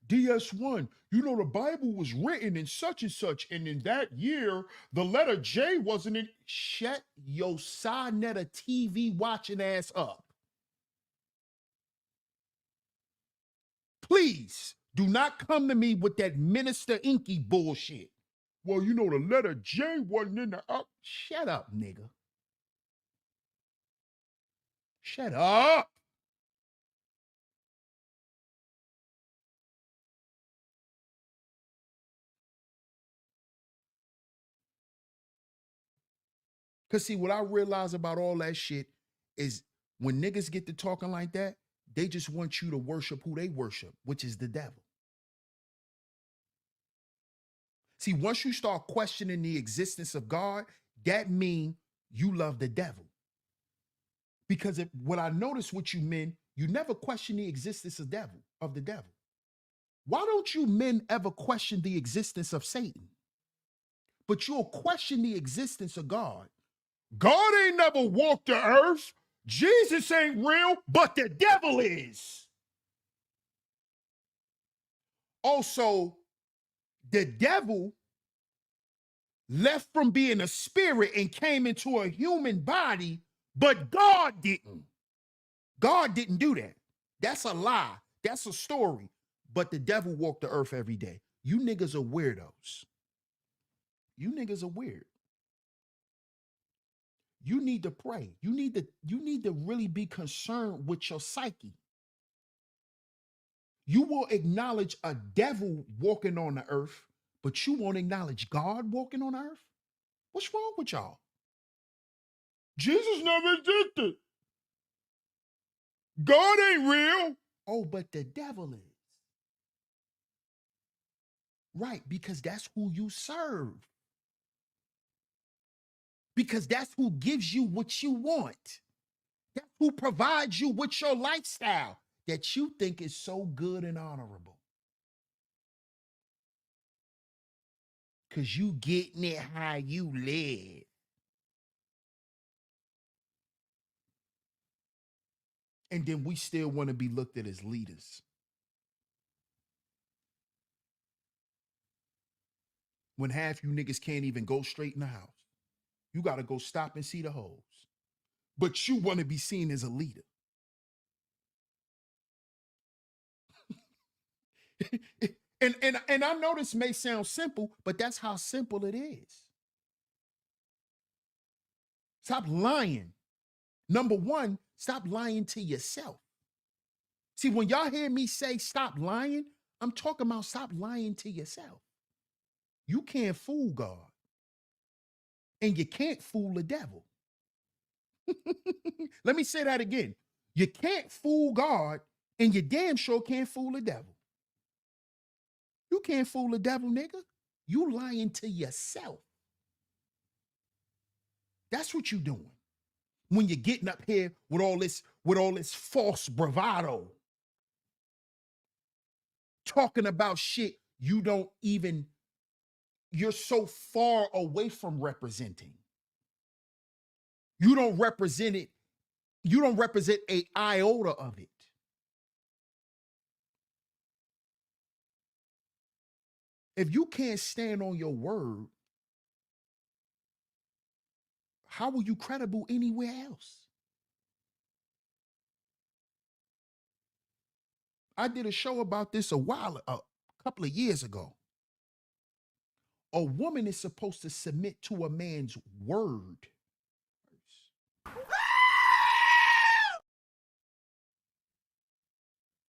DS1, you know the Bible was written in such and such, and in that year, the letter J wasn't in. Shut your Sinetta TV watching ass up. Please do not come to me with that Minister Inky bullshit. Well, you know the letter J wasn't in the up. Shut up, nigga. Shut up. Because see, what I realize about all that shit is when niggas get to talking like that, they just want you to worship who they worship, which is the devil. See, once you start questioning the existence of God, that means you love the devil. Because what I notice with you men, you never question the existence of the devil. Why don't you men ever question the existence of Satan? But you'll question the existence of God. God ain't never walked the earth. Jesus ain't real, but the devil is. Also, the devil left from being a spirit and came into a human body, but God didn't. God didn't do that. That's a lie. That's a story. But the devil walked the earth every day. You niggas are weirdos. You niggas are weird. You need to pray. You need to really be concerned with your psyche. You will acknowledge a devil walking on the earth, but you won't acknowledge God walking on the earth? What's wrong with y'all? Jesus never existed. God ain't real. Oh, but the devil is. Right, because that's who you serve. Because that's who gives you what you want. That's who provides you with your lifestyle that you think is so good and honorable. Because you getting it how you live. And then we still want to be looked at as leaders. When half you niggas can't even go straight in the house. You got to go stop and see the hoes. But you want to be seen as a leader. and I know this may sound simple, but that's how simple it is. Stop lying. Number one, stop lying to yourself. See, when y'all hear me say stop lying, I'm talking about stop lying to yourself. You can't fool God. And you can't fool the devil. Let me say that again. You can't fool God, and you damn sure can't fool the devil. You can't fool the devil, nigga. You lying to yourself. That's what you doing when you're getting up here with all this false bravado, talking about shit you don't even, you're so far away from representing. You don't represent it. You don't represent a iota of it. If you can't stand on your word, how are you credible anywhere else? I did a show about this a couple of years ago. A woman is supposed to submit to a man's word.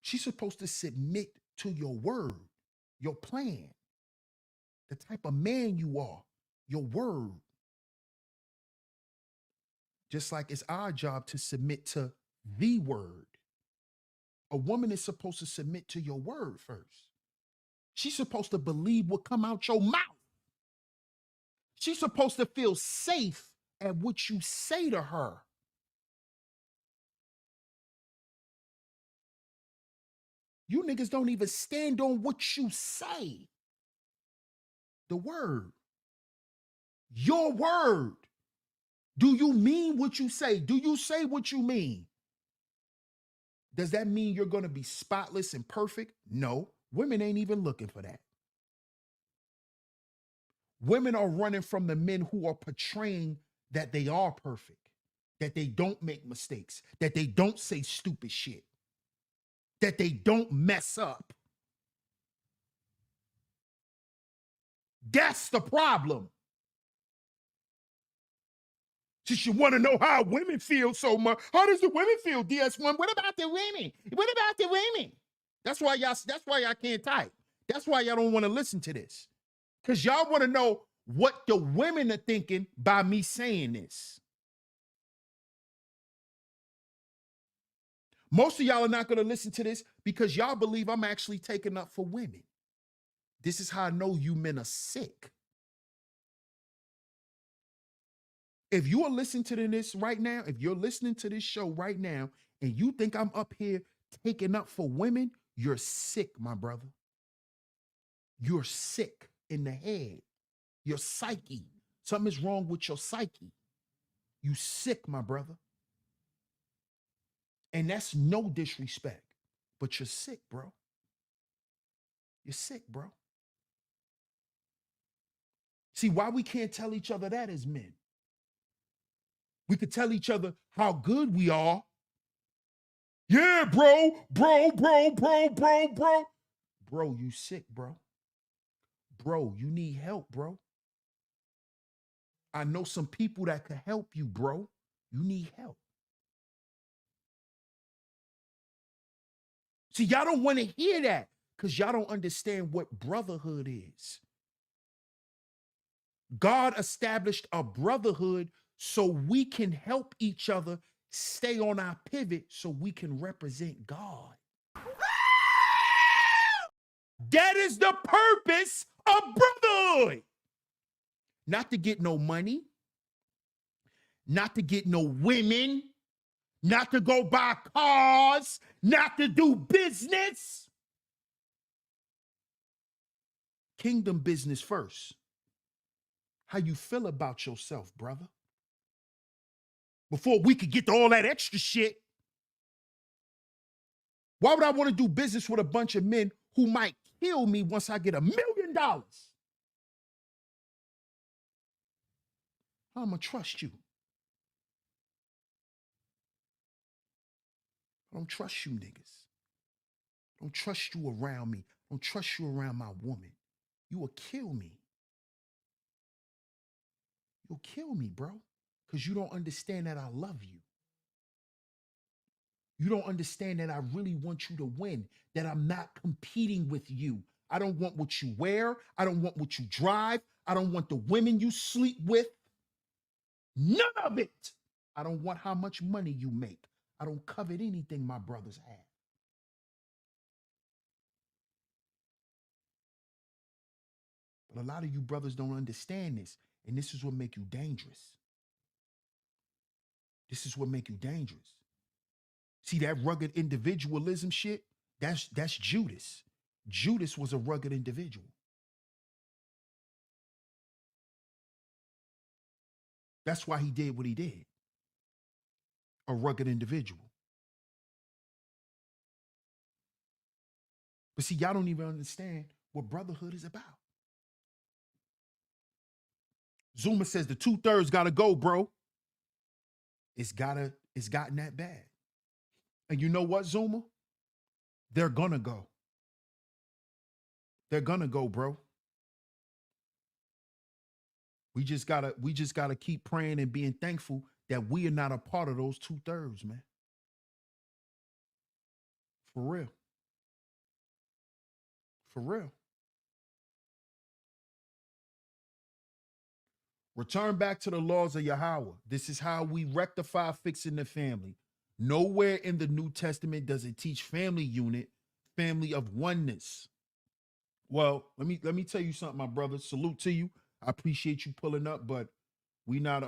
She's supposed to submit to your word, your plan, the type of man you are, your word. Just like it's our job to submit to the word. A woman is supposed to submit to your word first. She's supposed to believe what come out your mouth. She's supposed to feel safe at what you say to her. You niggas don't even stand on what you say. The word. Your word. Do you mean what you say? Do you say what you mean? Does that mean you're going to be spotless and perfect? No. Women ain't even looking for that. Women are running from the men who are portraying that they are perfect, that they don't make mistakes, that they don't say stupid shit, that they don't mess up. That's the problem. Since you want to know how women feel so much, how does the women feel, DS1? What about the women? What about the women? That's why y'all can't type. That's why y'all don't want to listen to this. Because y'all want to know what the women are thinking by me saying this. Most of y'all are not going to listen to this because y'all believe I'm actually taking up for women. This is how I know you men are sick. If you are listening to this right now, if you're listening to this show right now, and you think I'm up here taking up for women, you're sick, my brother. You're sick in the head. Your psyche. Something is wrong with your psyche. You sick, my brother. And that's no disrespect, but you're sick, bro. You're sick, bro. See, why we can't tell each other that as men? We could tell each other how good we are. Yeah, bro. Bro, you sick, bro. Bro, you need help, bro. I know some people that could help you, bro. You need help. See, y'all don't want to hear that because y'all don't understand what brotherhood is. God established a brotherhood so we can help each other stay on our pivot so we can represent God. That is the purpose of brotherhood. Not to get no money, not to get no women, not to go buy cars, not to do business. Kingdom business first. How you feel about yourself, brother? Before we could get to all that extra shit. Why would I want to do business with a bunch of men who might kill me once I get $1 million? How am I trust you? I don't trust you niggas. I don't trust you around me. I don't trust you around my woman. You will kill me. You'll kill me, bro, because you don't understand that I love you. You don't understand that I really want you to win, that I'm not competing with you. I don't want what you wear. I don't want what you drive. I don't want the women you sleep with. None of it. I don't want how much money you make. I don't covet anything my brothers have. But a lot of you brothers don't understand this. And this is what make you dangerous. This is what make you dangerous. See that rugged individualism shit? That's Judas. Judas was a rugged individual. That's why he did what he did. A rugged individual. But see, y'all don't even understand what brotherhood is about. Zuma says the 2/3 gotta go, bro. It's gotten that bad. And you know what, Zuma? They're gonna go. They're gonna go, bro. We just gotta keep praying and being thankful that we are not a part of those 2/3, man. For real. For real. Return back to the laws of Yahweh. This is how we rectify fixing the family. Nowhere in the New Testament does it teach family unit, family of oneness. Well, let me tell you something, my brother. Salute to you. I appreciate you pulling up, but we not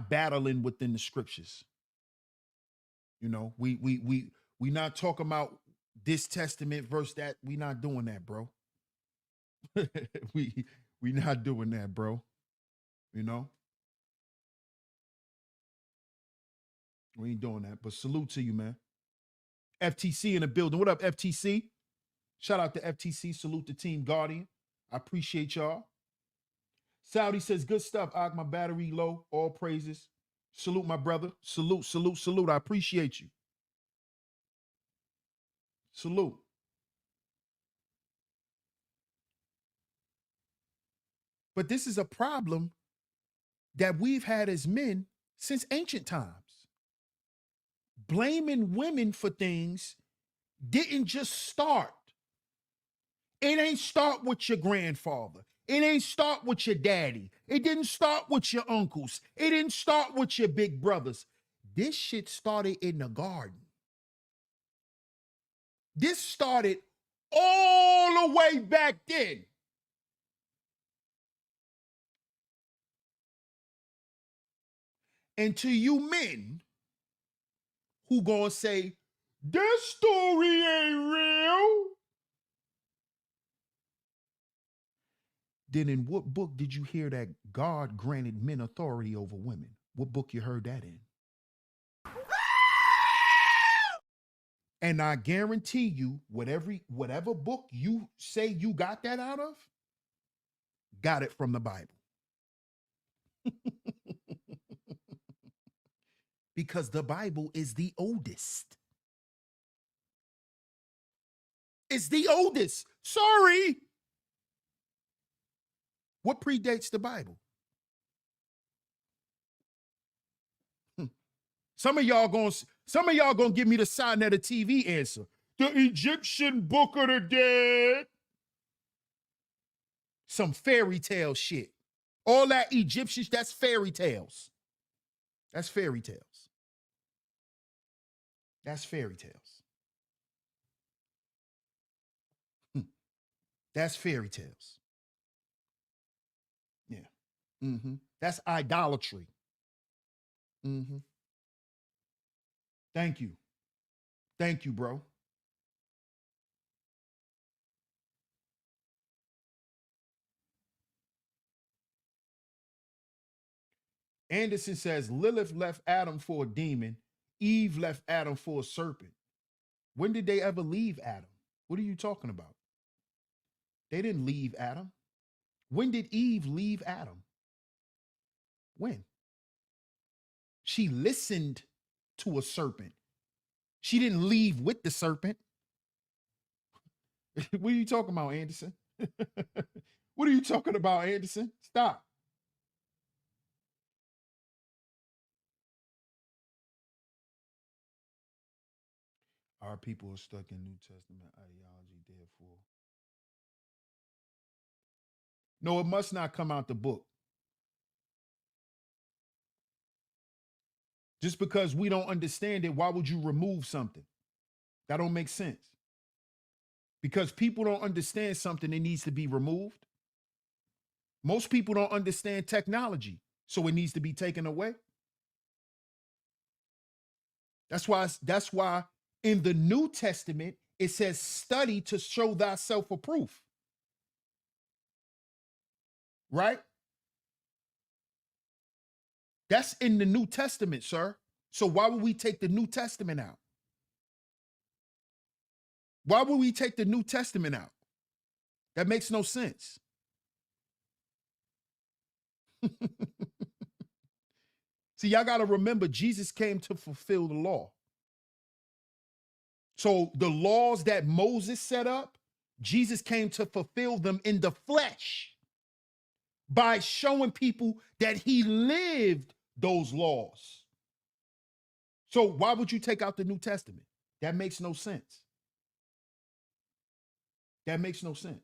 battling within the scriptures. You know, we not talking about this testament verse that. We not doing that, bro. we not doing that, bro. You know, we ain't doing that. But salute to you, man. FTC in the building. What up, FTC? Shout out to FTC. Salute to Team Guardian. I appreciate y'all. Saudi says, good stuff. My battery low. All praises. Salute, my brother. Salute, salute, salute. I appreciate you. Salute. But this is a problem that we've had as men since ancient times. Blaming women for things didn't just start. It ain't start with your grandfather. It ain't start with your daddy. It didn't start with your uncles. It didn't start with your big brothers. This shit started in the garden. This started all the way back then. And to you men who gonna say, this story ain't real, then in what book did you hear that God granted men authority over women? What book you heard that in? And I guarantee you, whatever book you say you got that out of, got it from the Bible. Because the Bible is the oldest. It's the oldest. Sorry. What predates the Bible? Some of y'all gonna give me the Sign of the TV answer. The Egyptian Book of the Dead. Some fairy tale shit. All that Egyptian, that's fairy tales. That's fairy tales. That's fairy tales. That's fairy tales. Yeah. Mm-hmm. That's idolatry. Mm-hmm. Thank you. Thank you, bro. Anderson says Lilith left Adam for a demon. Eve left Adam for a serpent. When did they ever leave Adam? What are you talking about? They didn't leave Adam. When did Eve leave Adam? When? She listened to a serpent. She didn't leave with the serpent. What are you talking about, Anderson? What are you talking about, Anderson? Stop. Our people are stuck in New Testament ideology, therefore. No, it must not come out the book. Just because we don't understand it, why would you remove something? That don't make sense. Because people don't understand something, it needs to be removed. Most people don't understand technology, so it needs to be taken away. That's why in the New Testament it says, study to show thyself approved. Right? That's in the New Testament, sir. So why would we take the New Testament out? Why would we take the New Testament out? That makes no sense. See, y'all got to remember, Jesus came to fulfill the law. So the laws that Moses set up, Jesus came to fulfill them in the flesh by showing people that he lived those laws. So why would you take out the New Testament? That makes no sense. That makes no sense.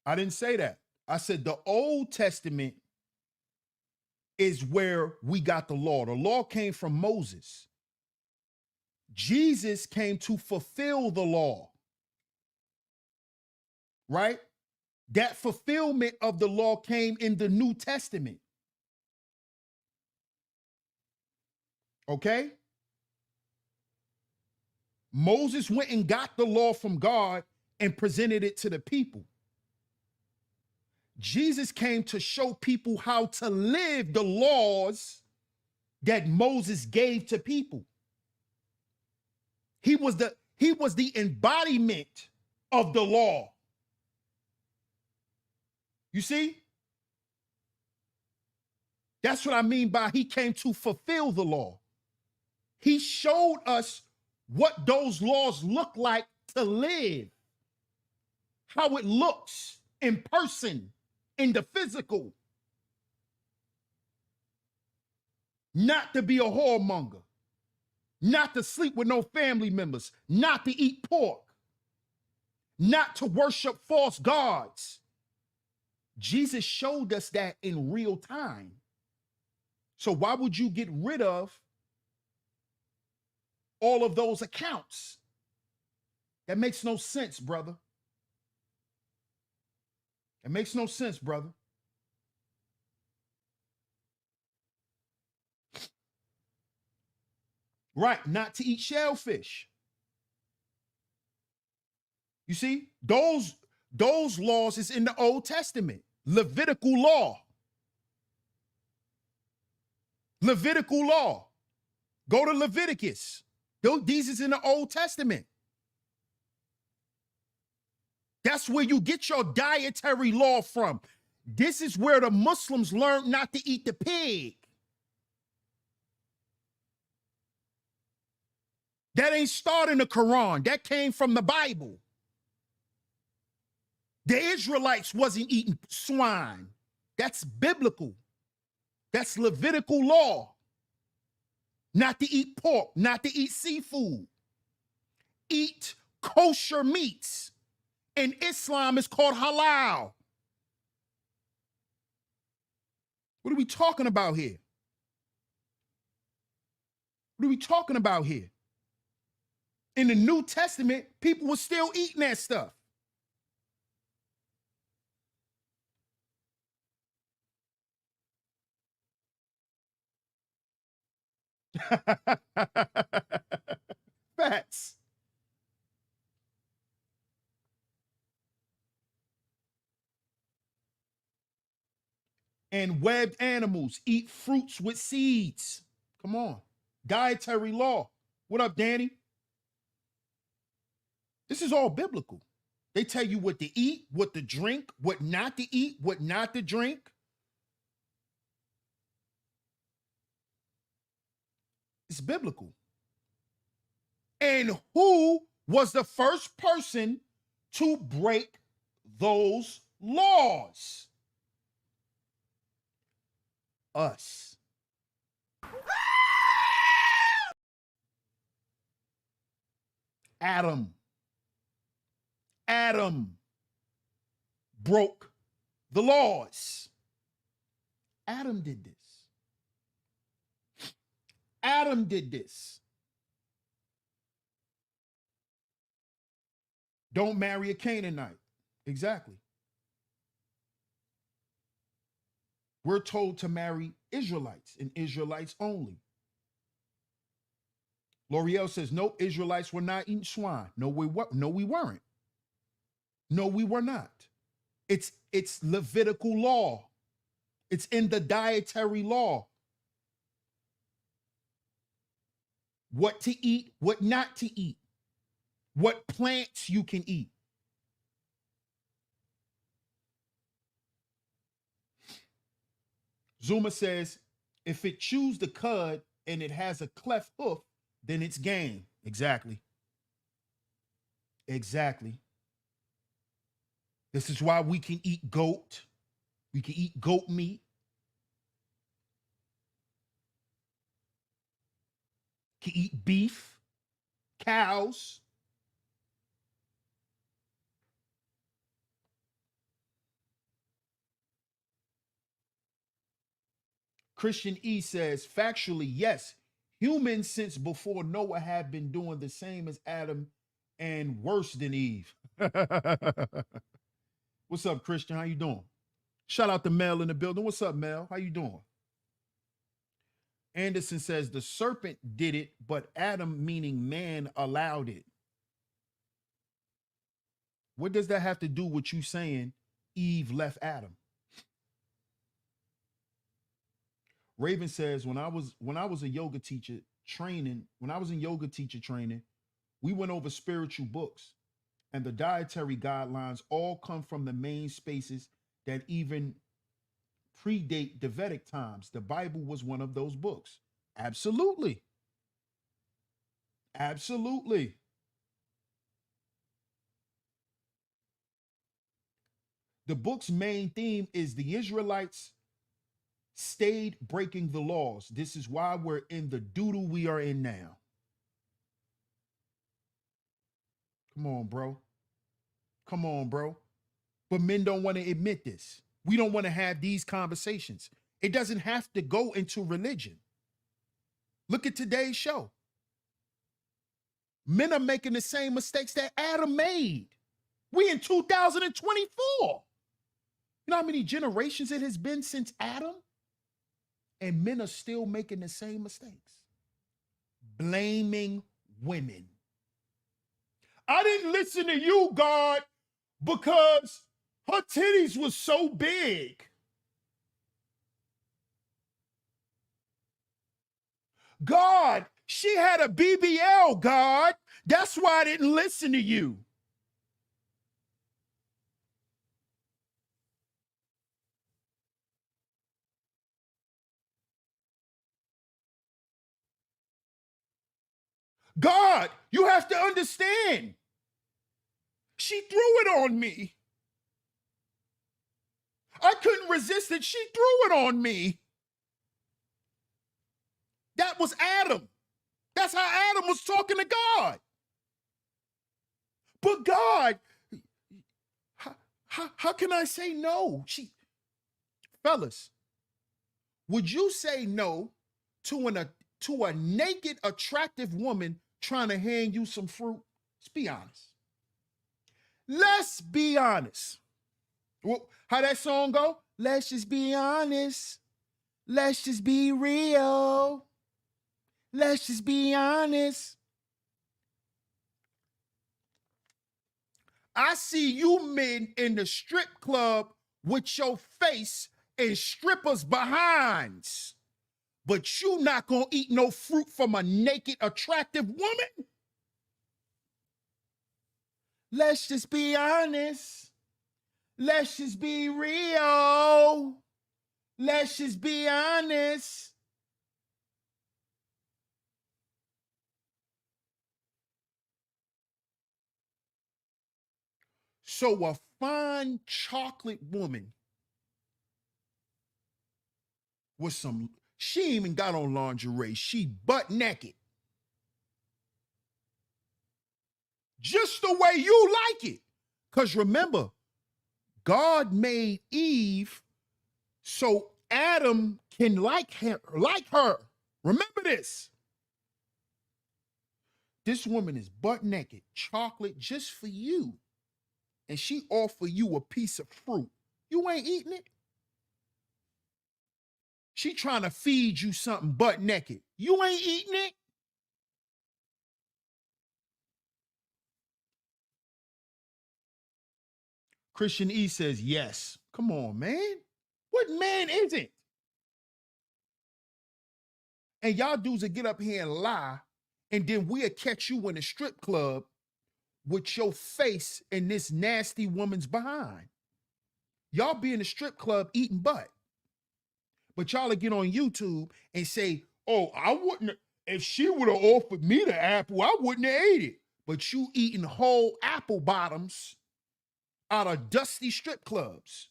I didn't say that. I said the Old Testament is where we got the law. The law came from Moses. Jesus came to fulfill the law. Right? That fulfillment of the law came in the New Testament. Okay? Moses went and got the law from God and presented it to the people. Jesus came to show people how to live the laws that Moses gave to people. He was the embodiment of the law. You see? That's what I mean by he came to fulfill the law. He showed us what those laws look like to live, how it looks in person, in the physical. Not to be a whoremonger, not to sleep with no family members, not to eat pork, not to worship false gods. Jesus showed us that in real time. So why would you get rid of all of those accounts? That makes no sense, brother. It makes no sense, brother. Right, not to eat shellfish. You see, those laws is in the Old Testament. Levitical law. Levitical law. Go to Leviticus. These is in the Old Testament. That's where you get your dietary law from. This is where the Muslims learned not to eat the pig. That ain't started in the Quran. That came from the Bible. The Israelites wasn't eating swine. That's biblical. That's Levitical law. Not to eat pork, not to eat seafood. Eat kosher meats. In Islam, it's called halal. What are we talking about here? What are we talking about here? In the New Testament, people were still eating that stuff. Facts. And webbed animals eat fruits with seeds. Come on. Dietary law. What up, Danny? This is all biblical. They tell you what to eat, what to drink, what not to eat, what not to drink. It's biblical. And who was the first person to break those laws? Us. Adam. Adam broke the laws. Adam did this. Adam did this. Don't marry a Canaanite. Exactly. We're told to marry Israelites and Israelites only. L'Oreal says, no, Israelites were not eating swine. No, we weren't. No, we were not. It's Levitical law. It's in the dietary law. What to eat, what not to eat, what plants you can eat. Zuma says, if it chews the cud and it has a cleft hoof, then it's game. Exactly. Exactly. This is why we can eat goat. We can eat goat meat. Can eat beef, cows. Christian E says, factually, yes, humans since before Noah have been doing the same as Adam and worse than Eve. What's up, Christian? How you doing? Shout out to Mel in the building. What's up, Mel? How you doing? Anderson says the serpent did it, but Adam, meaning man, allowed it. What does that have to do with you saying Eve left Adam? Raven says, when I was a yoga teacher training, we went over spiritual books, and the dietary guidelines all come from the main spaces that even predate the Vedic times. The Bible was one of those books. Absolutely. Absolutely. The book's main theme is the Israelites stayed breaking the laws. This is why we're in the doodle we are in now. Come on, bro. Come on, bro. But men don't want to admit this. We don't want to have these conversations. It doesn't have to go into religion. Look at today's show. Men are making the same mistakes that Adam made. We in 2024. You know how many generations it has been since Adam? And men are still making the same mistakes. Blaming women. I didn't listen to you, God, because her titties was so big. God, she had a BBL, God. That's why I didn't listen to you. God, you have to understand. She threw it on me. I couldn't resist it. She threw it on me. That was Adam. That's how Adam was talking to God. But God, how can I say no? Fellas, would you say no to a naked, attractive woman trying to hand you some fruit? Let's be honest. Let's be honest. Well, how that song go? Let's just be honest. Let's just be real. Let's just be honest. I see you men in the strip club with your face in strippers' behinds, but you not gonna eat no fruit from a naked, attractive woman? Let's just be honest. Let's just be real. Let's just be honest. So a fine chocolate woman with she even got on lingerie. She butt naked. Just the way you like it. Because remember, God made Eve so Adam can like her. Remember this. This woman is butt naked, chocolate just for you. And she offer you a piece of fruit. You ain't eating it. She trying to feed you something butt naked. You ain't eating it. Christian E says yes. Come on, man. What man isn't? And y'all dudes will get up here and lie, and then we'll catch you in a strip club with your face in this nasty woman's behind. Y'all be in the strip club eating butt. But y'all will get on YouTube and say, oh, I wouldn't, if she would have offered me the apple, I wouldn't have ate it. But you eating whole apple bottoms out of dusty strip clubs.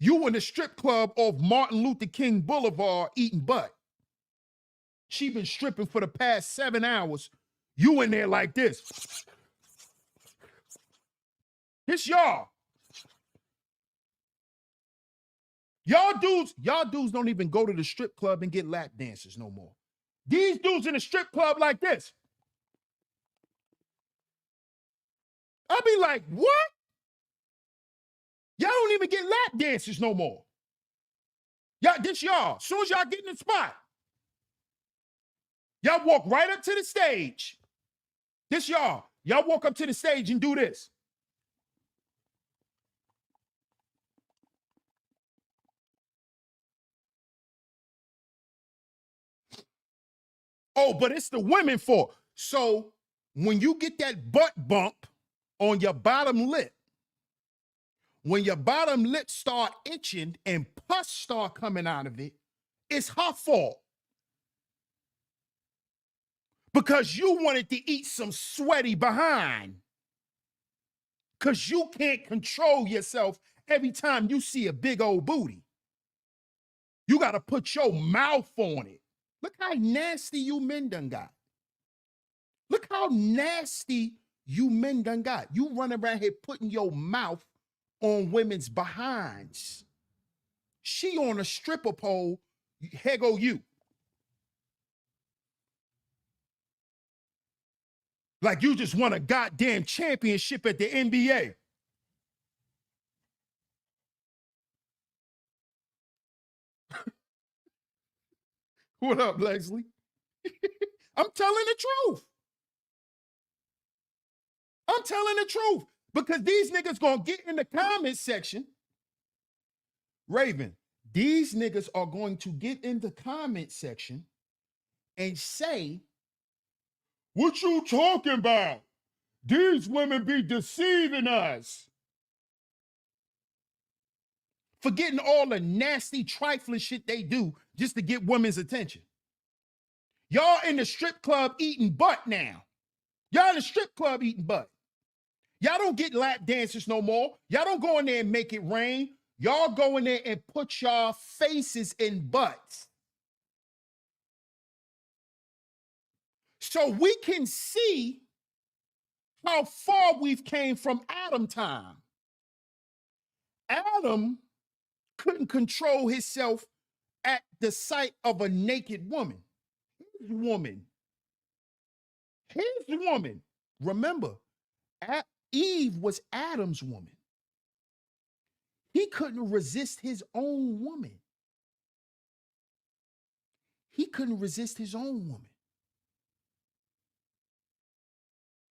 You in the strip club off Martin Luther King Boulevard eating butt. She been stripping for the past 7 hours. You in there like this. This y'all. Y'all dudes don't even go to the strip club and get lap dancers no more. These dudes in the strip club like this. I'll be like, what? Y'all don't even get lap dancers no more. Y'all, this y'all. As soon as y'all get in the spot, y'all walk right up to the stage. This y'all. Y'all walk up to the stage and do this. Oh, but it's the women fault. So when you get that butt bump on your bottom lip, when your bottom lip start itching and pus start coming out of it, it's her fault. Because you wanted to eat some sweaty behind. Because you can't control yourself every time you see a big old booty. You got to put your mouth on it. Look how nasty you men done got. Look how nasty you men done got. You run around here putting your mouth on women's behinds. She on a stripper pole, here go you. Like you just won a goddamn championship at the NBA. What up, Leslie? I'm telling the truth. I'm telling the truth. Because these niggas gonna get in the comment section. Raven, these niggas are going to get in the comment section and say, what you talking about? These women be deceiving us. Forgetting all the nasty trifling shit they do just to get women's attention. Y'all in the strip club eating butt now. Y'all in the strip club eating butt. Y'all don't get lap dances no more. Y'all don't go in there and make it rain. Y'all go in there and put y'all faces in butts. So we can see how far we've came from Adam time. Adam couldn't control himself at the sight of a naked woman. His woman. Remember, Eve was Adam's woman. He couldn't resist his own woman. He couldn't resist his own woman.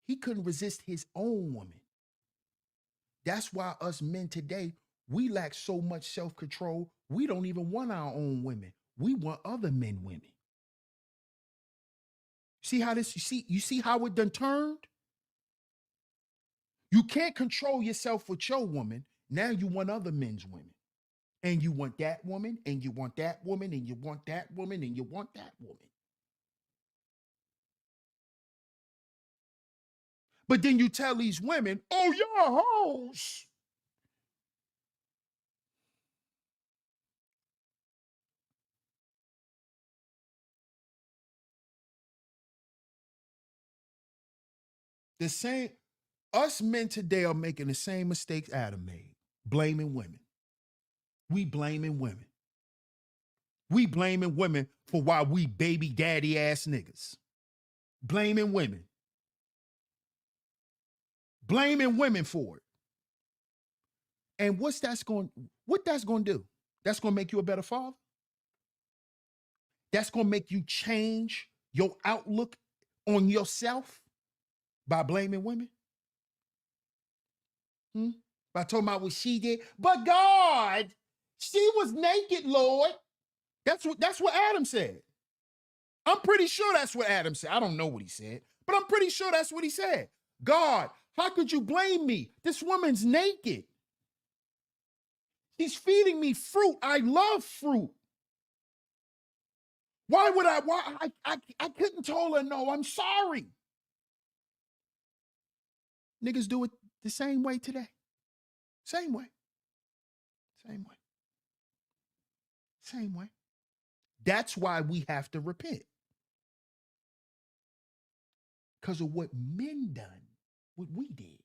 He couldn't resist his own woman. That's why us men today, we lack so much self-control. We don't even want our own women. We want other men women. See how this, you see how it done turned? You can't control yourself with your woman. Now you want other men's women. And you want that woman, and you want that woman, and you want that woman, and you want that woman. But then you tell these women, oh, you're hoes. The same, us men today are making the same mistakes Adam made, blaming women. We blaming women. We blaming women for why we baby daddy ass niggas. Blaming women. Blaming women for it. And what that's going to do? That's going to make you a better father? That's going to make you change your outlook on yourself by blaming women? By talking about what she did? But God, she was naked, Lord. That's what Adam said. I'm pretty sure that's what Adam said. I don't know what he said, but I'm pretty sure that's what he said. God, how could you blame me? This woman's naked. She's feeding me fruit. I love fruit. Why would I couldn't tell her no, I'm sorry. Niggas do it the same way today. Same way. Same way. Same way. That's why we have to repent. Because of what men done, what we did.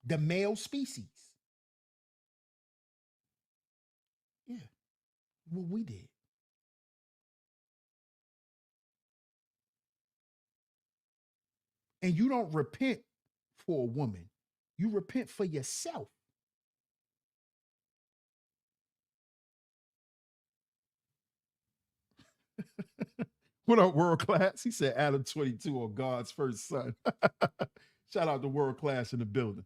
The male species. Yeah. What we did. And you don't repent for a woman. You repent for yourself. What up, World Class? He said Adam 22 or God's first son. Shout out to World Class in the building.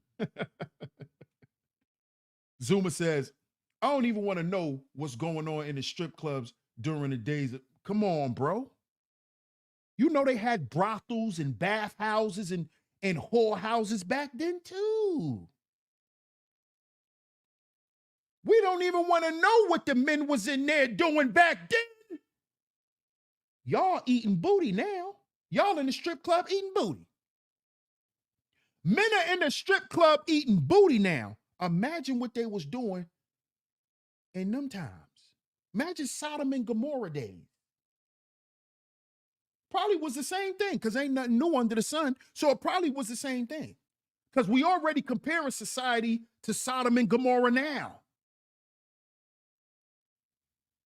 Zuma says, I don't even want to know what's going on in the strip clubs during the days. Come on, bro. You know they had brothels and bathhouses and whorehouses back then too. We don't even want to know what the men was in there doing back then. Y'all eating booty now. Y'all in the strip club eating booty. Men are in the strip club eating booty now. Imagine what they was doing in them times. Imagine Sodom and Gomorrah days. Probably was the same thing because ain't nothing new under the sun. So it probably was the same thing because we already comparing society to Sodom and Gomorrah now.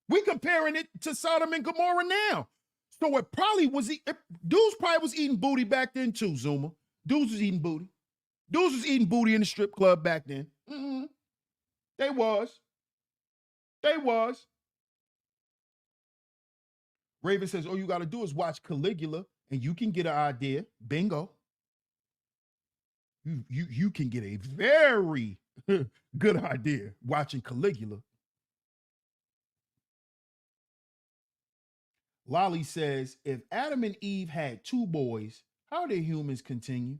We comparing it to Sodom and Gomorrah now. So it probably was, dudes probably was eating booty back then too, Zuma. Dudes was eating booty. Dudes was eating booty in the strip club back then. They was. They was. Raven says, all you got to do is watch Caligula and you can get an idea. Bingo. You can get a very good idea watching Caligula. Lolly says, if Adam and Eve had 2 boys, how did humans continue?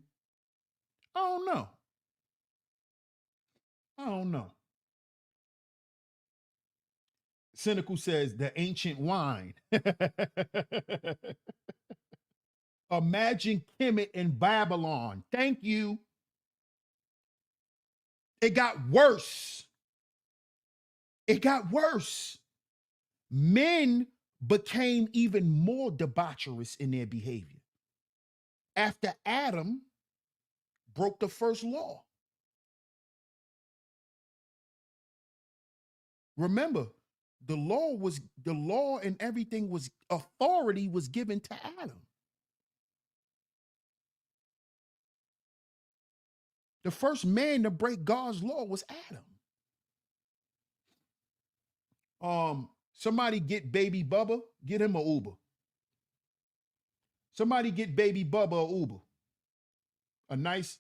I don't know. I don't know. Cynical says, the ancient wine. Imagine Kemet in Babylon. Thank you. It got worse. It got worse. Men became even more debaucherous in their behavior after Adam broke the first law. Remember, the law and everything was, authority was given to Adam. The first man to break God's law was Adam. Somebody get baby Bubba, get him an Uber. Somebody get baby Bubba an Uber. A nice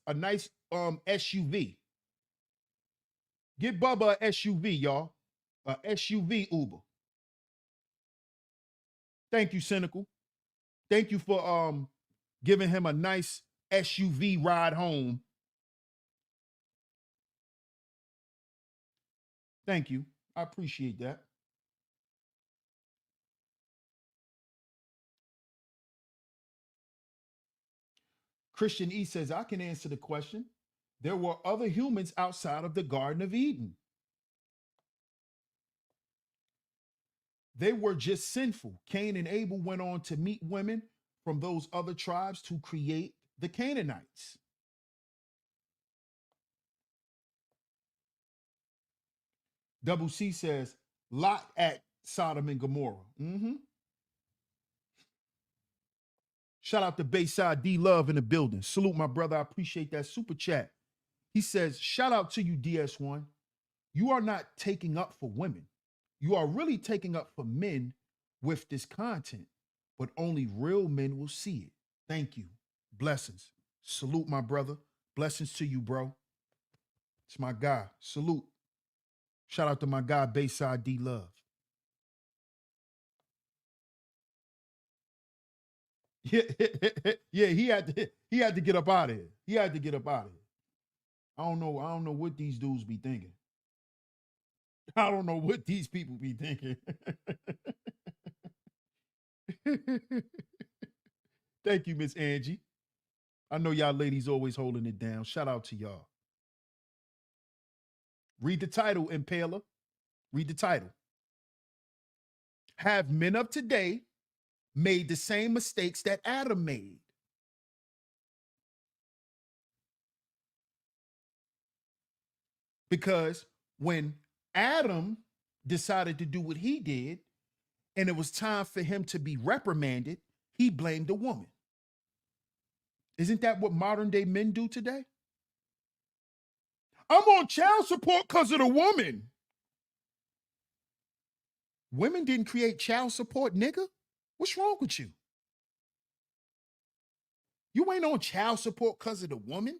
SUV. Get Bubba a SUV, y'all. A SUV Uber. Thank you, Cynical. Thank you for giving him a nice SUV ride home. Thank you. I appreciate that. Christian E says, I can answer the question. There were other humans outside of the Garden of Eden. They were just sinful. Cain and Abel went on to meet women from those other tribes to create the Canaanites. Double C says, Lot at Sodom and Gomorrah. Shout out to Bayside D Love in the building. Salute my brother. I appreciate that super chat. He says, shout out to you, DS1. You are not taking up for women. You are really taking up for men with this content, but only real men will see it. Thank you. Blessings. Salute my brother. Blessings to you, bro. It's my guy. Salute. Shout out to my guy, Bayside D Love. Yeah, yeah, he had to get up out of here. He had to get up out of here. I don't know what these dudes be thinking. I don't know what these people be thinking. Thank you, Miss Angie. I know y'all ladies always holding it down. Shout out to y'all. Read the title, Impaler. Read the title. Have men of today made the same mistakes that Adam made? Because when Adam decided to do what he did, and it was time for him to be reprimanded, he blamed the woman. Isn't that what modern day men do today? I'm on child support because of the woman. Women didn't create child support, nigga. What's wrong with you? You ain't on child support because of the woman?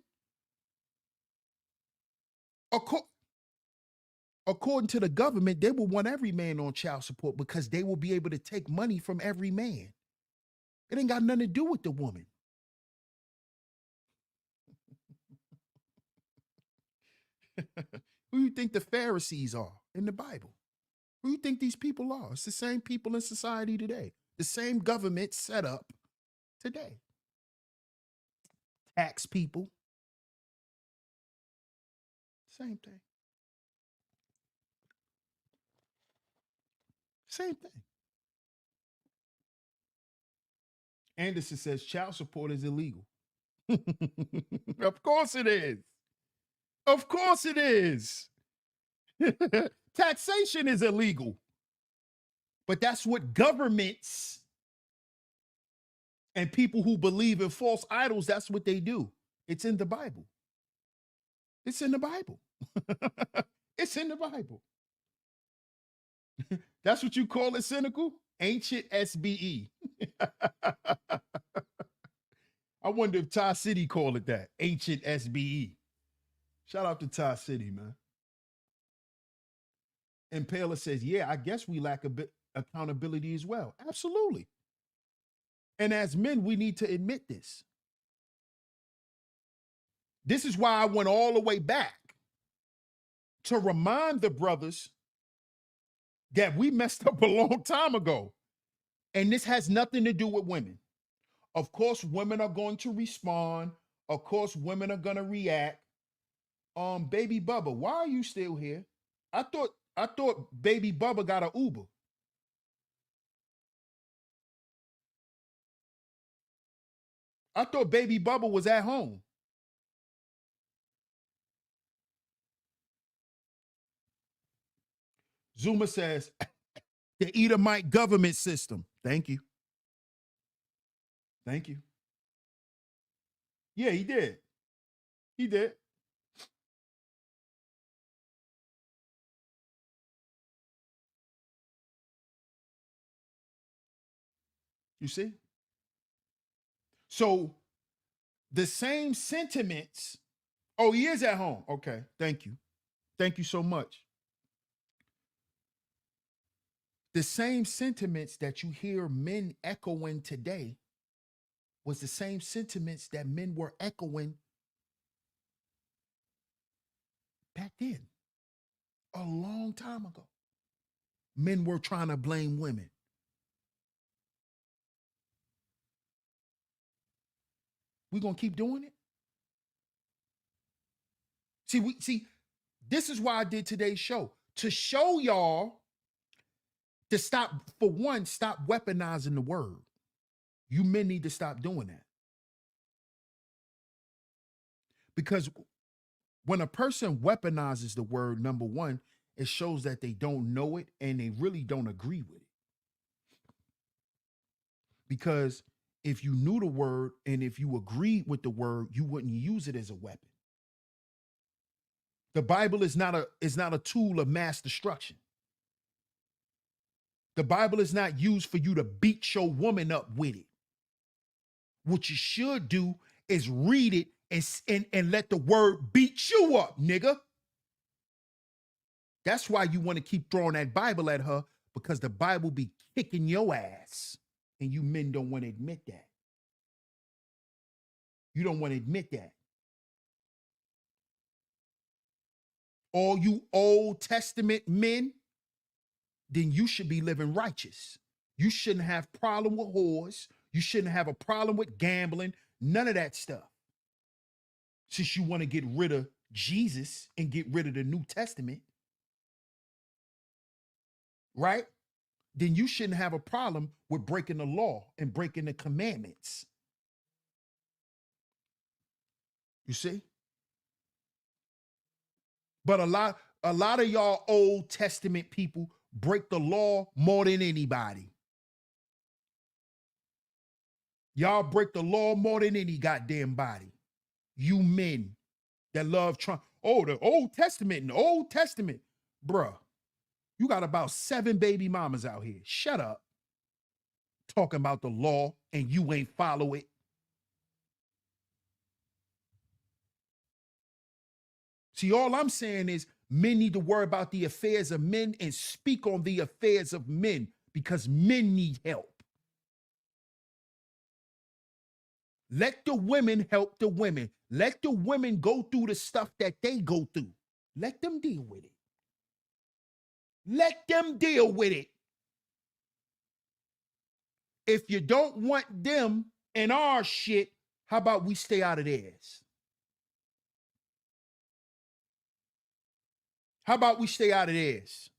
According to the government, they will want every man on child support because they will be able to take money from every man. It ain't got nothing to do with the woman. Who you think the Pharisees are in the Bible? Who you think these people are? It's the same people in society today. The same government set up today. Tax people. Same thing. Same thing. Anderson says child support is illegal. Of course it is. Of course it is. Taxation is illegal. But that's what governments and people who believe in false idols, that's what they do. It's in the Bible. It's in the Bible. It's in the Bible. That's what you call it, cynical? Ancient SBE. I wonder if Ty City called it that. Ancient SBE. Shout out to Ty City, man. And Paler says, yeah, I guess we lack a bit accountability as well. Absolutely. And as men, we need to admit this. This is why I went all the way back to remind the brothers that we messed up a long time ago. And this has nothing to do with women. Of course, women are going to respond. Of course, women are going to react. Baby Bubba, why are you still here? I thought Baby Bubba got an Uber. I thought Baby Bubba was at home. Zuma says, the Edomite government system. Thank you. Thank you. Yeah, he did. He did. You see? So the same sentiments. Oh, he is at home. Okay. Thank you. Thank you so much. The same sentiments that you hear men echoing today was the same sentiments that men were echoing back then, a long time ago. Men were trying to blame women. We're going to keep doing it? See, this is why I did today's show, to show y'all to stop, for one, stop weaponizing the word. You men need to stop doing that. Because when a person weaponizes the word, number one, it shows that they don't know it and they really don't agree with it. Because if you knew the word and if you agreed with the word, you wouldn't use it as a weapon. The Bible is not a tool of mass destruction. The Bible is not used for you to beat your woman up with it. What you should do is read it and let the word beat you up, nigga. That's why you want to keep throwing that Bible at her, because the Bible be kicking your ass. And you men don't want to admit that. You don't want to admit that. All you Old Testament men, then you should be living righteous. You shouldn't have problem with whores. You shouldn't have a problem with gambling. None of that stuff. Since you want to get rid of Jesus and get rid of the New Testament, right? Then you shouldn't have a problem with breaking the law and breaking the commandments. You see? But a lot of y'all Old Testament people break the law more than anybody. Y'all break the law more than any goddamn body. You men that love Trump. Oh, the Old Testament and the Old Testament. Bruh, you got about 7 baby mamas out here. Shut up. Talking about the law and you ain't follow it. See, all I'm saying is men need to worry about the affairs of men and speak on the affairs of men, because men need help. Let the women help the women. Let the women go through the stuff that they go through. Let them deal with it. Let them deal with it. If you don't want them and our shit, how about we stay out of theirs? How about we stay out of theirs?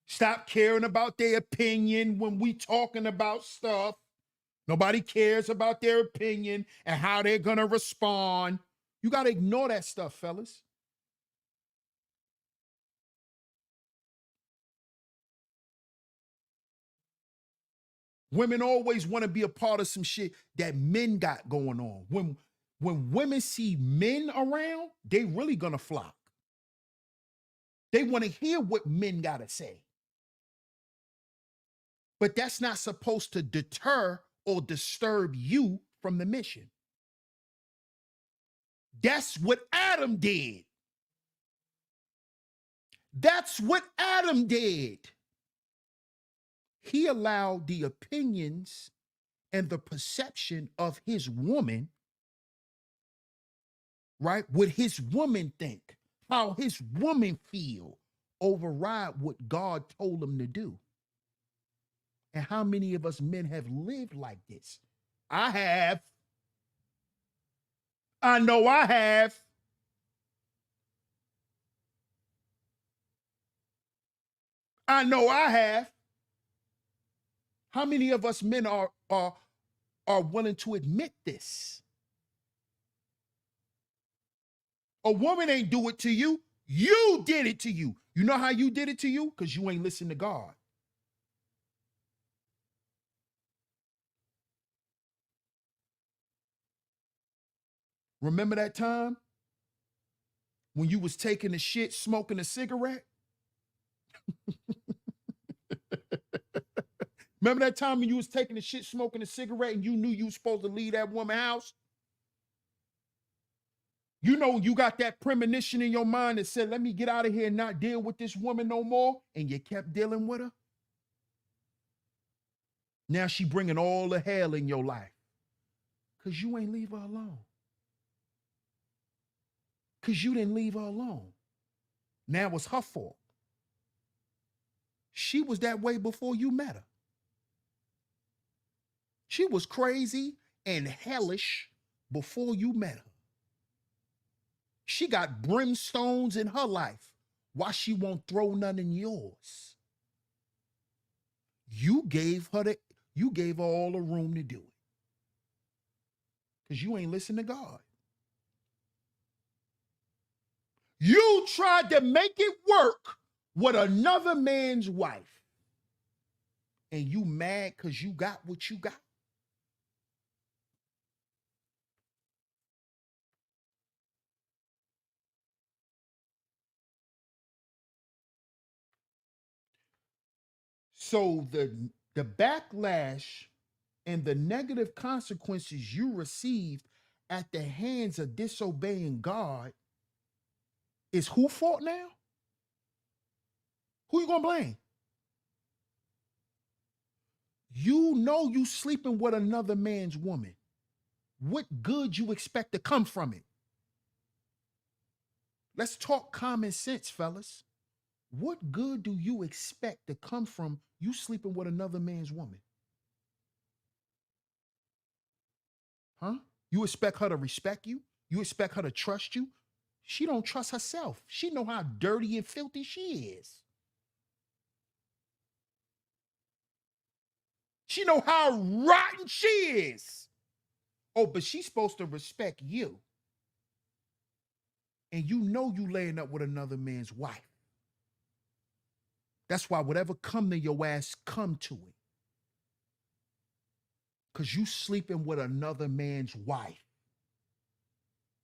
Stop caring about their opinion when we talking about stuff. Nobody cares about their opinion and how they're going to respond. You got to ignore that stuff, fellas. Women always want to be a part of some shit that men got going on. When women see men around, they really going to flock. They want to hear what men got to say. But that's not supposed to deter or disturb you from the mission. That's what Adam did. That's what Adam did. He allowed the opinions and the perception of his woman, right? What his woman think, how his woman feel, override what God told him to do. And how many of us men have lived like this? I have. I know I have. I know I have. How many of us men are willing to admit this? A woman ain't do it to you. You did it to you. You know how you did it to you? Because you ain't listen to God. Remember that time when you was taking a shit, smoking a cigarette? Remember that time when you was taking a shit, smoking a cigarette, and you knew you was supposed to leave that woman's house? You know, you got that premonition in your mind that said, let me get out of here and not deal with this woman no more. And you kept dealing with her. Now she bringing all the hell in your life because you ain't leave her alone. Because you didn't leave her alone. Now it's her fault. She was that way before you met her. She was crazy and hellish before you met her. She got brimstones in her life. Why she won't throw none in yours? You gave her all the room to do it. Because you ain't listen to God. You tried to make it work with another man's wife. And you mad because you got what you got? So the backlash and the negative consequences you received at the hands of disobeying God is who fault now? Who you gonna blame? You know you sleeping with another man's woman. What good you expect to come from it? Let's talk common sense, fellas. What good do you expect to come from you sleeping with another man's woman? Huh? You expect her to respect you? You expect her to trust you? She don't trust herself. She know how dirty and filthy she is. She know how rotten she is. Oh, but she's supposed to respect you. And you know you laying up with another man's wife. That's why whatever come to your ass, come to it. Because you sleeping with another man's wife.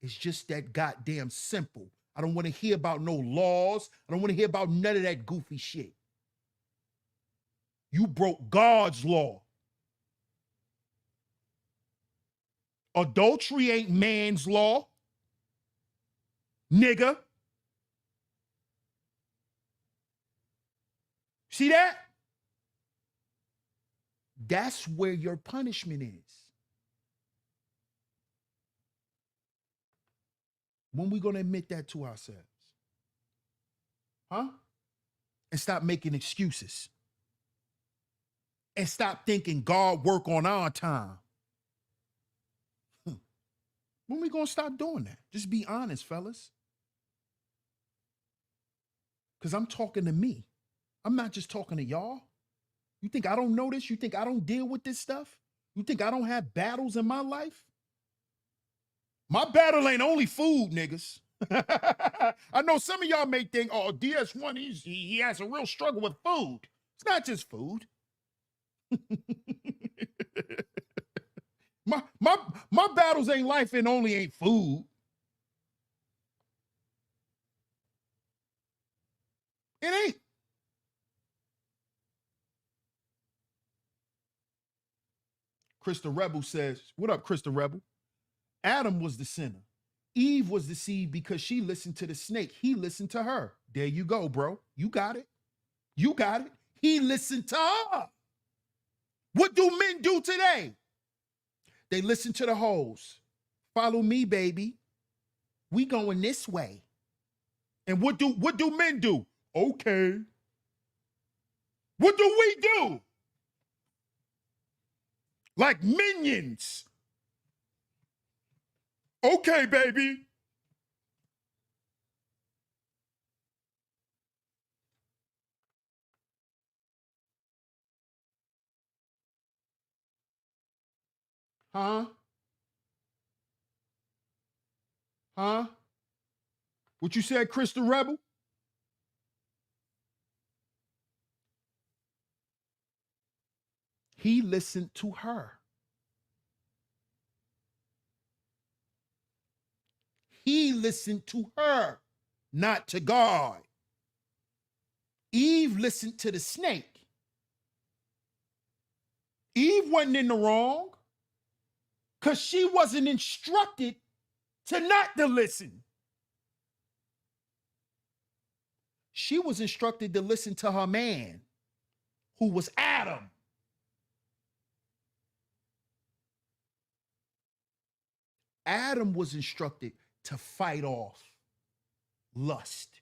It's just that goddamn simple. I don't want to hear about no laws. I don't want to hear about none of that goofy shit. You broke God's law. Adultery ain't man's law. Nigga. See that? That's where your punishment is. When we gonna admit that to ourselves? Huh? And stop making excuses. And stop thinking God work on our time. When we gonna stop doing that? Just be honest, fellas. Because I'm talking to me. I'm not just talking to y'all. You think I don't know this? You think I don't deal with this stuff? You think I don't have battles in my life? My battle ain't only food, niggas. I know some of y'all may think, oh, DS1, he has a real struggle with food. It's not just food. my battles ain't life and only ain't food. It ain't. Krista Rebel says, what up, Krista Rebel? Adam was the sinner. Eve was deceived because she listened to the snake. He listened to her. There you go, bro. You got it. You got it. He listened to her. What do men do today? They listen to the hoes. Follow me, baby. We going this way. And what do men do? Okay. What do we do? Like minions. Okay, baby. Huh? Huh? What you said, Krista Rebel? He listened to her. He listened to her, not to God. Eve listened to the snake. Eve wasn't in the wrong because she wasn't instructed to not to listen. She was instructed to listen to her man, who was Adam. Adam was instructed to fight off lust.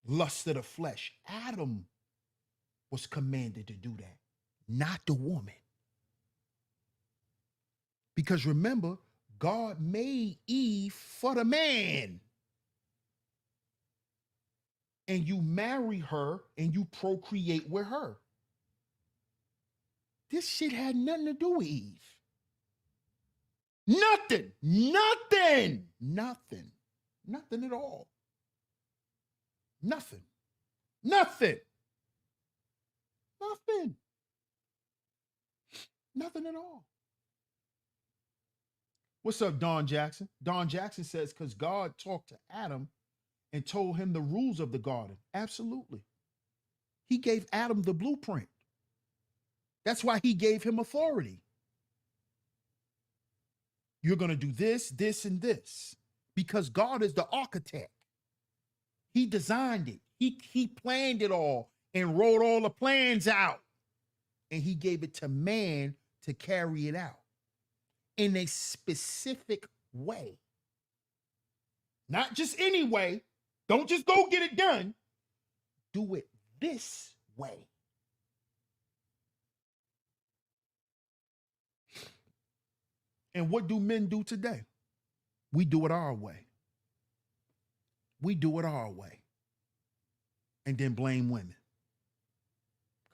Lust of the flesh. Adam was commanded to do that, not the woman. Because remember, God made Eve for the man. And you marry her and you procreate with her. This shit had nothing to do with Eve. Nothing. Nothing. Nothing. Nothing at all. Nothing. Nothing. Nothing. Nothing at all. What's up, Don Jackson? Don Jackson says, because God talked to Adam and told him the rules of the garden. Absolutely. He gave Adam the blueprint. That's why he gave him authority. You're going to do this, this, and this. Because God is the architect. He designed it. He planned it all and wrote all the plans out. And he gave it to man to carry it out in a specific way. Not just any way. Don't just go get it done. Do it this way. And what do men do today? We do it our way. We do it our way. And then blame women.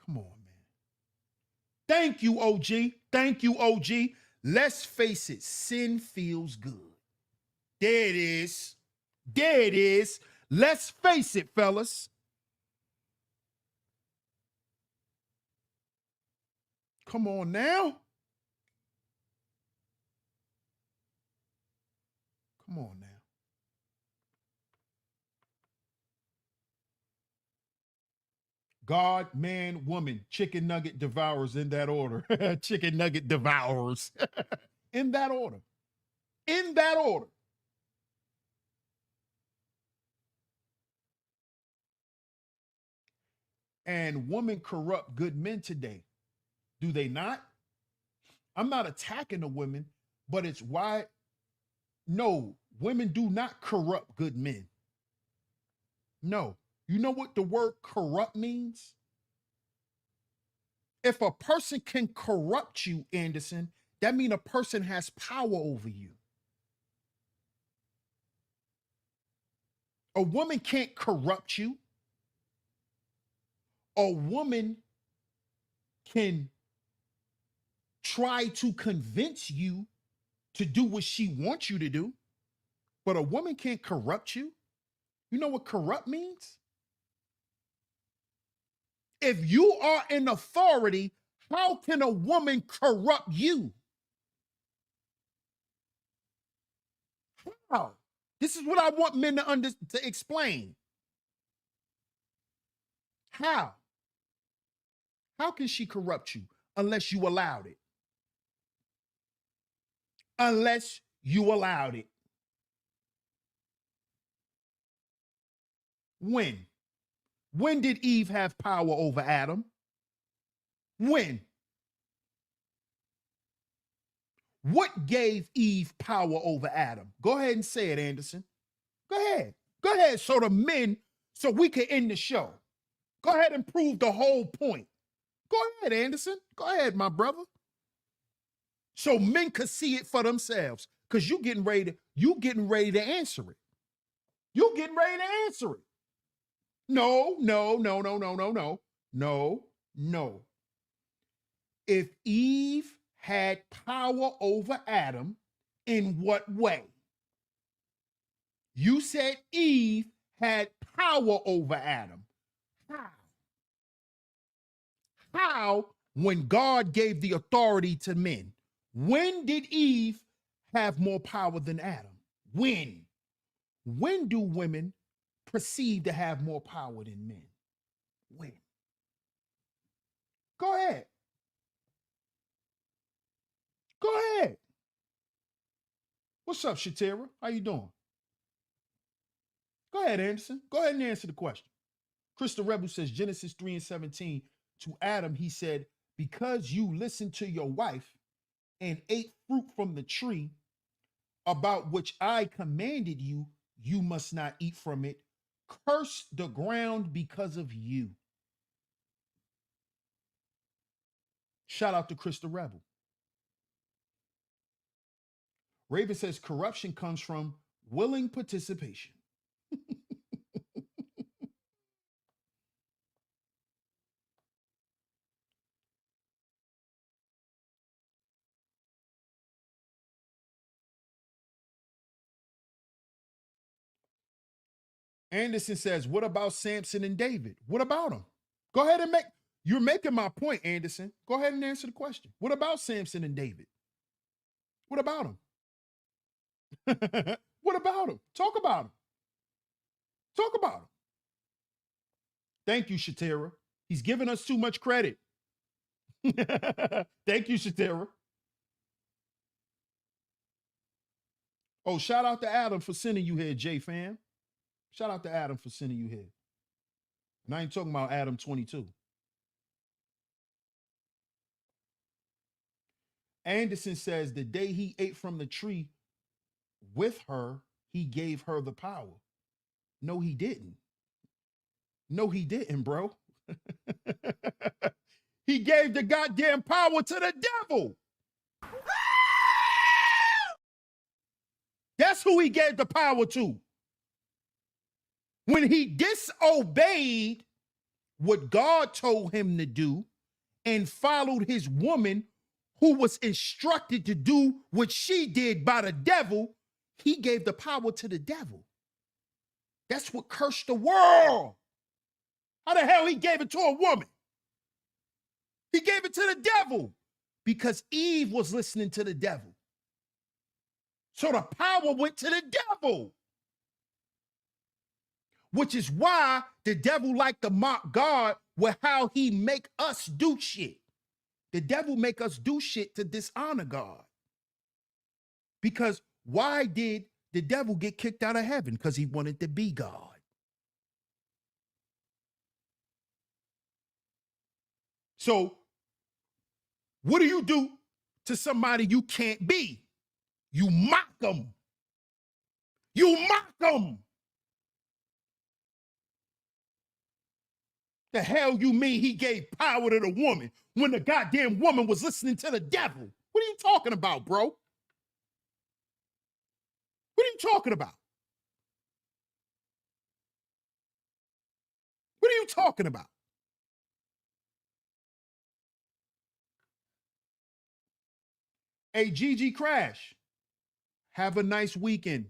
Come on, man. Thank you, OG. Thank you, OG. Let's face it, sin feels good. There it is. There it is. Let's face it, fellas. Come on now. Come on now. God, man, woman, chicken nugget devourers in that order. Chicken nugget devourers. In that order. In that order. And women corrupt good men today. Do they not? I'm not attacking the women, but it's why. No, women do not corrupt good men. No. You know what the word corrupt means? If a person can corrupt you, Anderson, that means a person has power over you. A woman can't corrupt you. A woman can try to convince you to do what she wants you to do, but a woman can't corrupt you. You know what corrupt means? If you are in authority, how can a woman corrupt you? How? This is what I want men to explain. How? How can she corrupt you unless you allowed it? Unless you allowed it. When? When did Eve have power over Adam? When? What gave Eve power over Adam? Go ahead and say it, Anderson. Go ahead. Go ahead, so the men, so we can end the show. Go ahead and prove the whole point. Go ahead, Anderson. Go ahead, my brother. So men could see it for themselves. Because you getting ready to answer it. You getting ready to answer it. No, no, no, no, no, no, no. No, no. If Eve had power over Adam, in what way? You said Eve had power over Adam. How? How, when God gave the authority to men? When did Eve have more power than Adam? When? When do women perceive to have more power than men? When? Go ahead. Go ahead. What's up, Shatira? How you doing? Go ahead, Anderson. Go ahead and answer the question. Crystal Rebel says Genesis 3 and 17, to Adam, he said, because you listened to your wife and ate fruit from the tree about which I commanded you, you must not eat from it. Curse the ground because of you. Shout out to Crystal Rebel. Raven says corruption comes from willing participation. Anderson says, what about Samson and David? What about them? Go ahead and you're making my point, Anderson. Go ahead and answer the question. What about Samson and David? What about them? What about them? Talk about them. Talk about them. Thank you, Shatera. He's giving us too much credit. Thank you, Shatera. Oh, shout out to Adam for sending you here, J fam. Shout out to Adam for sending you here. And I ain't talking about Adam 22. Anderson says the day he ate from the tree with her, he gave her the power. No, he didn't. No, he didn't, bro. He gave the goddamn power to the devil. That's who he gave the power to. When he disobeyed what God told him to do and followed his woman who was instructed to do what she did by the devil, he gave the power to the devil. That's what cursed the world. How the hell he gave it to a woman? He gave it to the devil because Eve was listening to the devil. So the power went to the devil. Which is why the devil liked to mock God with how he make us do shit. The devil make us do shit to dishonor God. Because why did the devil get kicked out of heaven? Because he wanted to be God. So what do you do to somebody you can't be? You mock them. You mock them. The hell you mean he gave power to the woman when the goddamn woman was listening to the devil? What are you talking about, bro? What are you talking about? What are you talking about? Hey, GG Crash, have a nice weekend.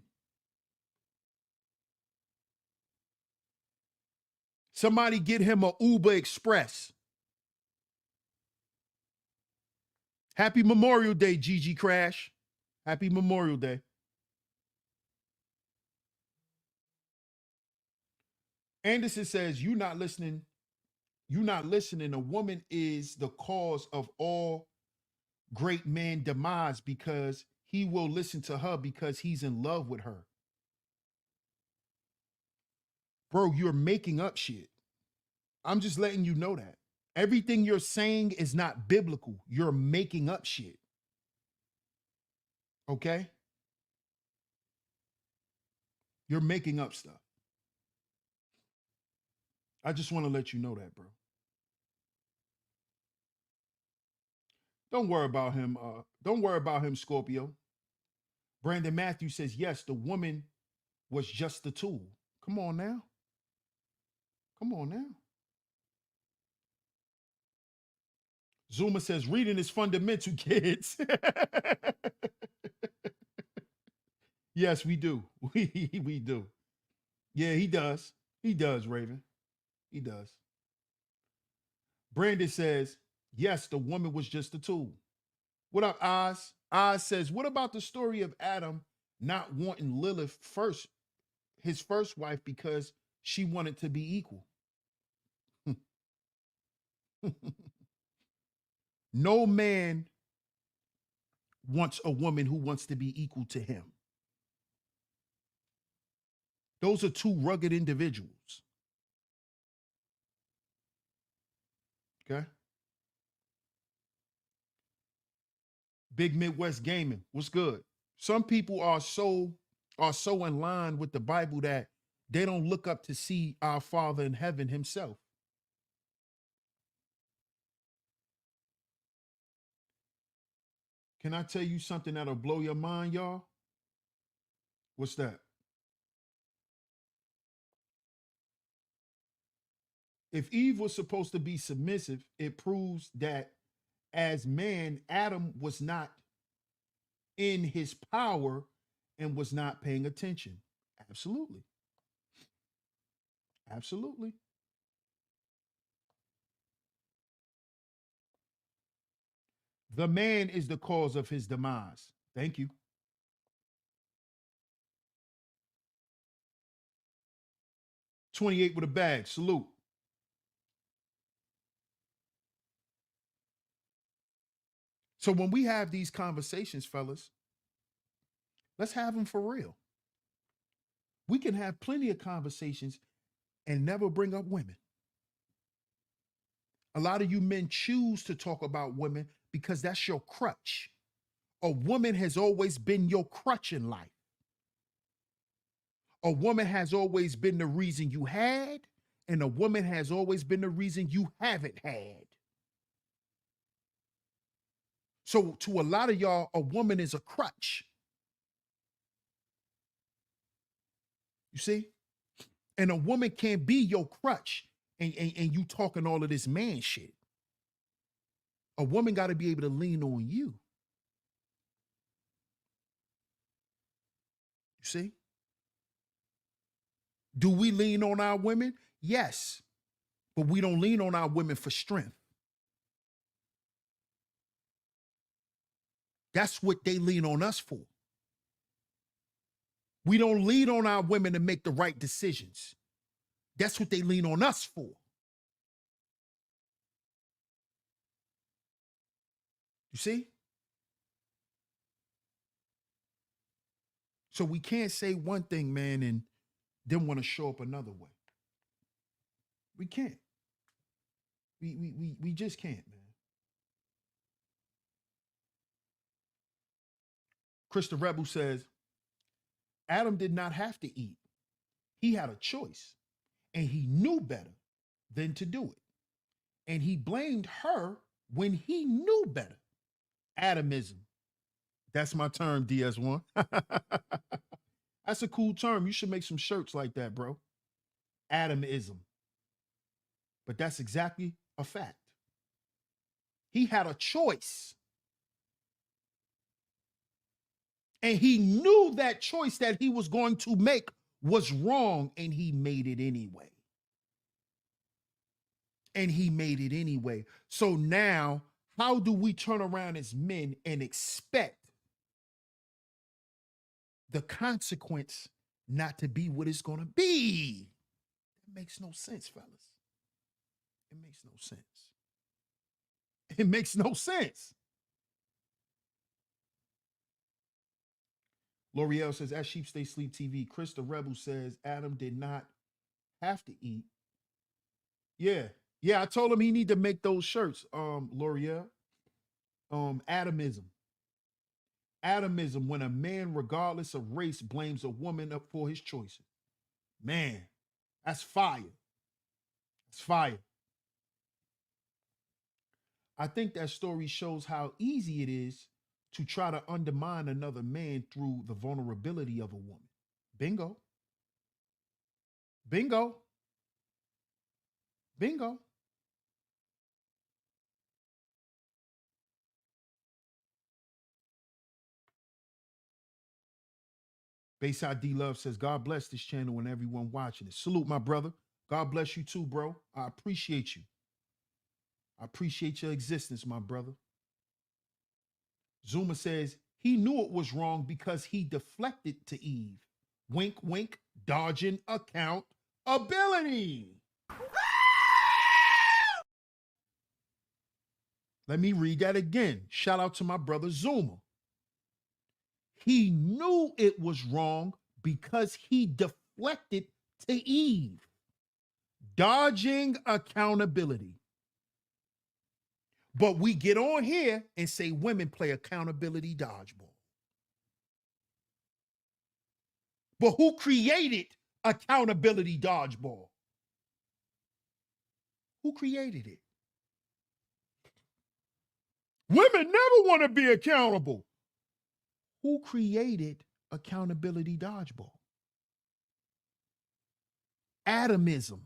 Somebody get him a Uber Express. Happy Memorial Day, GG Crash. Happy Memorial Day. Anderson says, you're not listening. You're not listening. A woman is the cause of all great man demise because he will listen to her because he's in love with her. Bro, you're making up shit. I'm just letting you know that. Everything you're saying is not biblical. You're making up shit. Okay? You're making up stuff. I just want to let you know that, bro. Don't worry about him. Don't worry about him, Scorpio. Brandon Matthews says, yes, the woman was just the tool. Come on now. Come on now. Zuma says, reading is fundamental, kids. Yes, we do. We do. Yeah, he does. He does, Raven. He does. Brandon says, yes, the woman was just a tool. What up, Oz? Oz says, what about the story of Adam not wanting Lilith first, his first wife, because she wanted to be equal? No man wants a woman who wants to be equal to him. Those are two rugged individuals. Okay. Big Midwest Gaming, what's good? Some people are so in line with the Bible that they don't look up to see our Father in heaven himself. Can I tell you something that'll blow your mind, y'all? What's that? If Eve was supposed to be submissive, it proves that as man, Adam was not in his power and was not paying attention. Absolutely. Absolutely. The man is the cause of his demise. Thank you. 28 with a bag. Salute. So when we have these conversations, fellas, let's have them for real. We can have plenty of conversations and never bring up women. A lot of you men choose to talk about women because that's your crutch. A woman has always been your crutch in life. A woman has always been the reason you had, and a woman has always been the reason you haven't had. So to a lot of y'all, a woman is a crutch. You see? And a woman can't be your crutch and you talking all of this man shit. A woman got to be able to lean on you. You see? Do we lean on our women? Yes. But we don't lean on our women for strength. That's what they lean on us for. We don't lean on our women to make the right decisions. That's what they lean on us for. You see? So we can't say one thing, man, and then want to show up another way. We can't. We just can't, man. Chris the Rebel says, Adam did not have to eat. He had a choice, and he knew better than to do it. And he blamed her when he knew better. Atomism. That's my term, DS1. That's a cool term. You should make some shirts like that, bro. Atomism. But that's exactly a fact. He had a choice. And he knew that choice that he was going to make was wrong, and he made it anyway. And he made it anyway. So now, how do we turn around as men and expect the consequence not to be what it's going to be? It makes no sense, fellas. It makes no sense. It makes no sense. L'Oreal says, at Sheep Stay Sleep TV, Chris the Rebel says Adam did not have to eat. Yeah. Yeah, I told him he need to make those shirts, L'Oreal. Atomism. Atomism, when a man, regardless of race, blames a woman up for his choices. Man, that's fire. That's fire. I think that story shows how easy it is to try to undermine another man through the vulnerability of a woman. Bingo. Bingo. Bingo. Bayside D Love says, God bless this channel and everyone watching it. Salute, my brother. God bless you too, bro. I appreciate you. I appreciate your existence, my brother. Zuma says, he knew it was wrong because he deflected to Eve. Wink, wink, dodging accountability. Let me read that again. Shout out to my brother Zuma. He knew it was wrong because he deflected to Eve. Dodging accountability. But we get on here and say women play accountability dodgeball. But who created accountability dodgeball? Who created it? Women never want to be accountable. Who created accountability dodgeball? Atomism.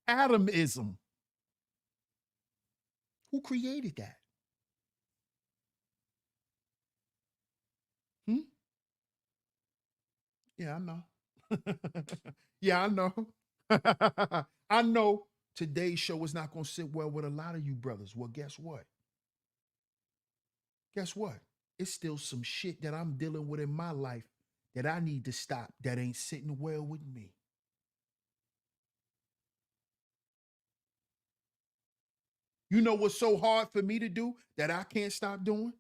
Atomism. Who created that? Yeah, I know. Yeah, I know. I know today's show is not going to sit well with a lot of you brothers. Well, guess what? Guess what? It's still some shit that I'm dealing with in my life that I need to stop that ain't sitting well with me. You know what's so hard for me to do that I can't stop doing?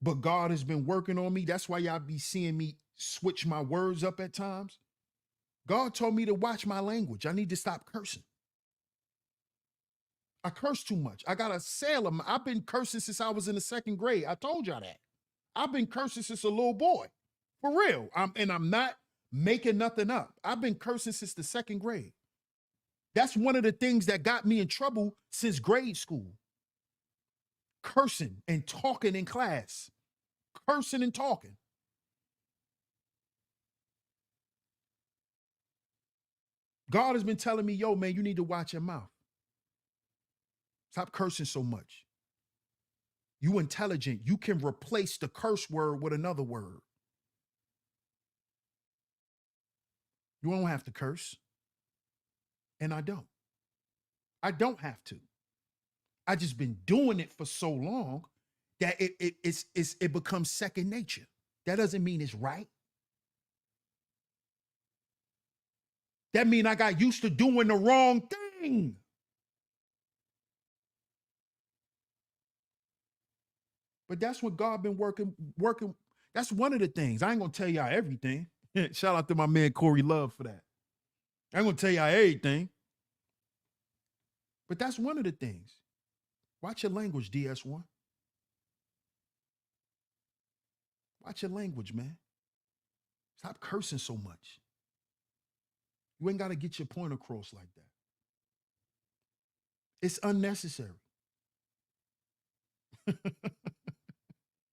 But God has been working on me. That's why y'all be seeing me switch my words up at times. God told me to watch my language. I need to stop cursing. I curse too much. I got a sailor. I've been cursing since I was in the second grade. I told y'all that. I've been cursing since a little boy. For real. I'm not making nothing up. I've been cursing since the second grade. That's one of the things that got me in trouble since grade school. Cursing and talking in class. Cursing and talking. God has been telling me, yo, man, you need to watch your mouth. Stop cursing so much. You intelligent. You can replace the curse word with another word. You don't have to curse. And I don't. I don't have to. I just been doing it for so long that it becomes second nature. That doesn't mean it's right. That mean I got used to doing the wrong thing. But that's what God been working. That's one of the things. I ain't gonna tell y'all everything. Shout out to my man Corey Love for that. I ain't gonna tell y'all everything. But that's one of the things. Watch your language, DS1. Watch your language, man. Stop cursing so much. You ain't got to get your point across like that. It's unnecessary.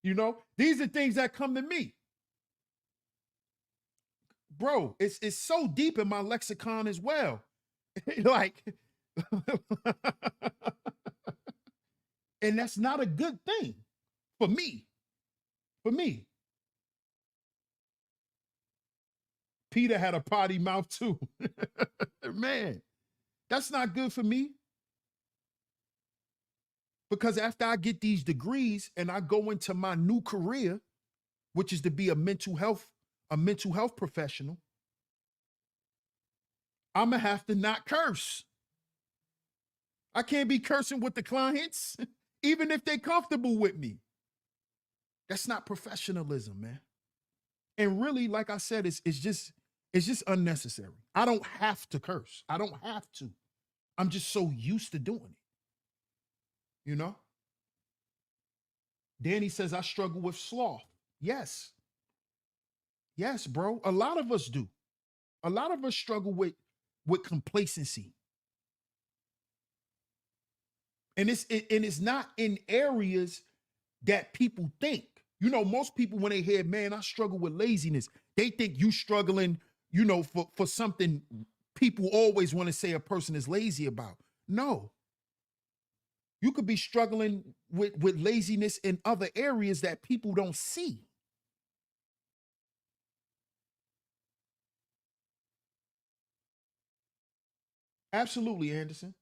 You know, these are things that come to me. Bro, it's so deep in my lexicon as well. Like, and that's not a good thing for me. For me. Peter had a potty mouth too. Man, that's not good for me. Because after I get these degrees and I go into my new career, which is to be a mental health professional, I'm gonna have to not curse. I can't be cursing with the clients, even if they're comfortable with me. That's not professionalism, man. And really, like I said, it's just unnecessary. I don't have to curse. I don't have to. I'm just so used to doing it. You know? Danny says I struggle with sloth. Yes. Yes, bro. A lot of us do. A lot of us struggle with complacency. And it's not in areas that people think. You know, most people when they hear, man, I struggle with laziness, they think you struggling, you know, for something people always want to say a person is lazy about. No. You could be struggling with laziness in other areas that people don't see. Absolutely, Anderson.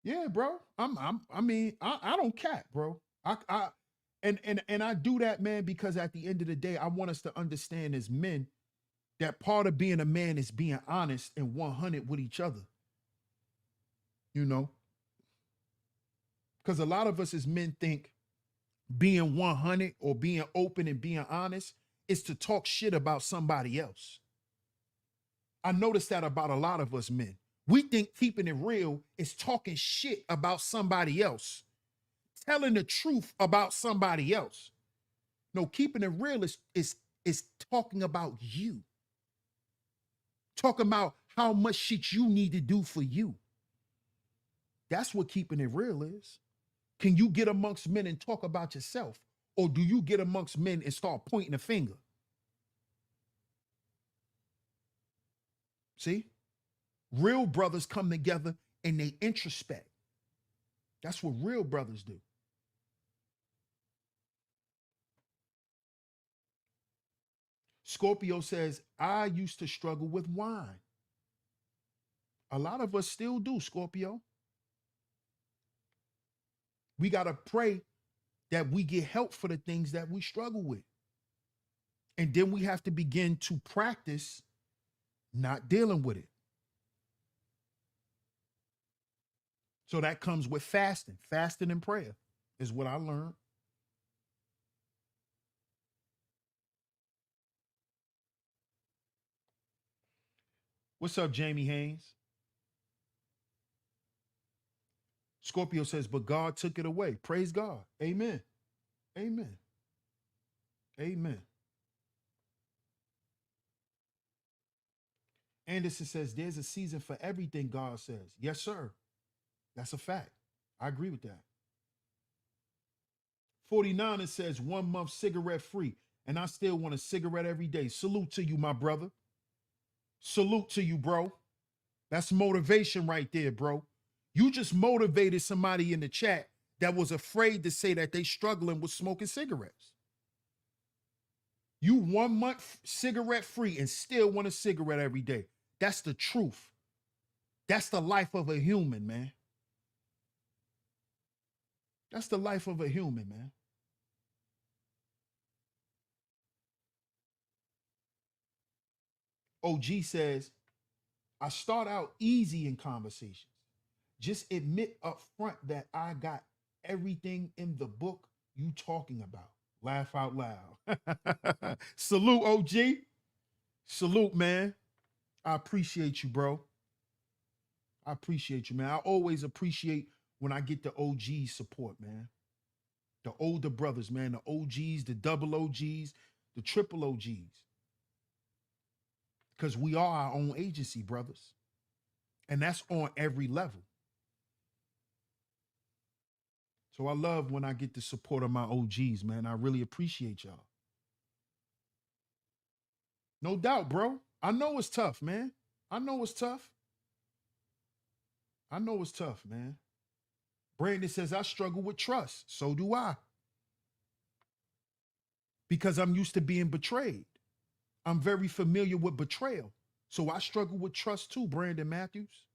Yeah, bro. I don't cap, bro. And I do that, man, because at the end of the day, I want us to understand as men that part of being a man is being honest and 100 with each other. You know, because a lot of us as men think being 100 or being open and being honest is to talk shit about somebody else. I noticed that about a lot of us men. We think keeping it real is talking shit about somebody else, telling the truth about somebody else. No, keeping it real is talking about you. Talking about how much shit you need to do for you. That's what keeping it real is. Can you get amongst men and talk about yourself? Or do you get amongst men and start pointing a finger? See? Real brothers come together and they introspect. That's what real brothers do. Scorpio says, I used to struggle with wine. A lot of us still do, Scorpio. We got to pray that we get help for the things that we struggle with. And then we have to begin to practice not dealing with it. So that comes with fasting. Fasting and prayer is what I learned. What's up, Jamie Haynes? Scorpio says, but God took it away. Praise God. Amen. Amen. Amen. Anderson says, there's a season for everything, God says. Yes, sir. That's a fact. I agree with that. 49 it says 1 month cigarette free, and I still want a cigarette every day. Salute to you, my brother. Salute to you, bro. That's motivation right there, bro. You just motivated somebody in the chat that was afraid to say that they struggling with smoking cigarettes. You 1 month cigarette free and still want a cigarette every day. That's the truth. That's the life of a human, man. That's the life of a human, man. OG says, I start out easy in conversations. Just admit up front that I got everything in the book you talking about. Laugh out loud. Salute, OG. Salute, man. I appreciate you, bro. I appreciate you, man. I always appreciate when I get the OG support, man. The older brothers, man. The OGs, the double OGs, the triple OGs. Because we are our own agency, brothers. And that's on every level. So I love when I get the support of my OGs, man. I really appreciate y'all. No doubt, bro. I know it's tough, man. I know it's tough. I know it's tough, man. Brandon says, I struggle with trust. So do I. Because I'm used to being betrayed. I'm very familiar with betrayal. So I struggle with trust too, Brandon Matthews.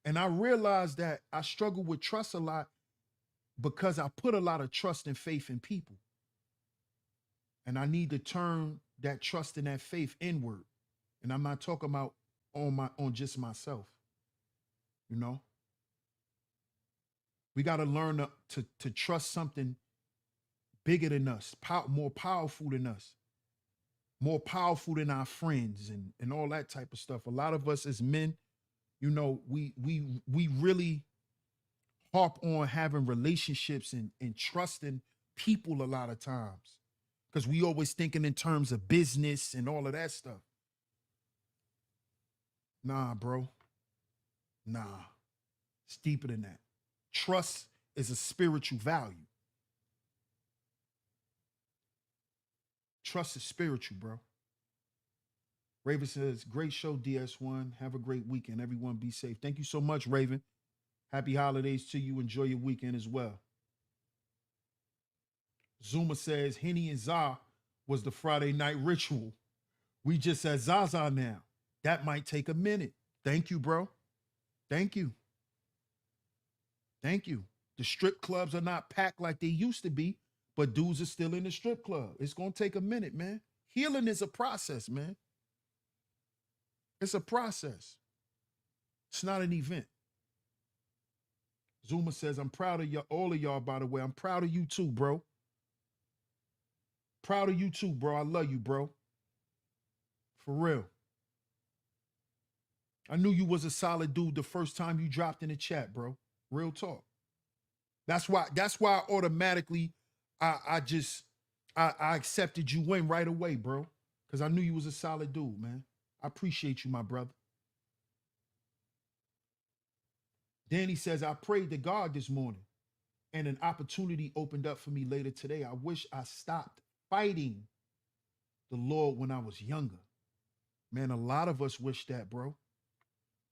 And I realized that I struggle with trust a lot because I put a lot of trust and faith in people. And I need to turn that trust and that faith inward. And I'm not talking about on just myself. You know? We got to learn to trust something bigger than us, more powerful than us, more powerful than our friends and all that type of stuff. A lot of us as men, you know, we really harp on having relationships and trusting people a lot of times because we always thinking in terms of business and all of that stuff. Nah, bro. Nah. It's deeper than that. Trust is a spiritual value. Trust is spiritual, bro. Raven says, great show, DS1. Have a great weekend. Everyone be safe. Thank you so much, Raven. Happy holidays to you. Enjoy your weekend as well. Zuma says, Henny and Za was the Friday night ritual. We just at Zaza now. That might take a minute. Thank you, bro. Thank you. Thank you. The strip clubs are not packed like they used to be, but dudes are still in the strip club. It's going to take a minute, man. Healing is a process, man. It's a process. It's not an event. Zuma says, I'm proud of all of y'all, by the way. I'm proud of you too, bro. Proud of you too, bro. I love you, bro. For real. I knew you was a solid dude the first time you dropped in the chat, bro. Real talk. That's why automatically I accepted you in right away, bro. Because I knew you was a solid dude, man. I appreciate you, my brother. Danny says, I prayed to God this morning and an opportunity opened up for me later today. I wish I stopped fighting the Lord when I was younger. Man, a lot of us wish that, bro.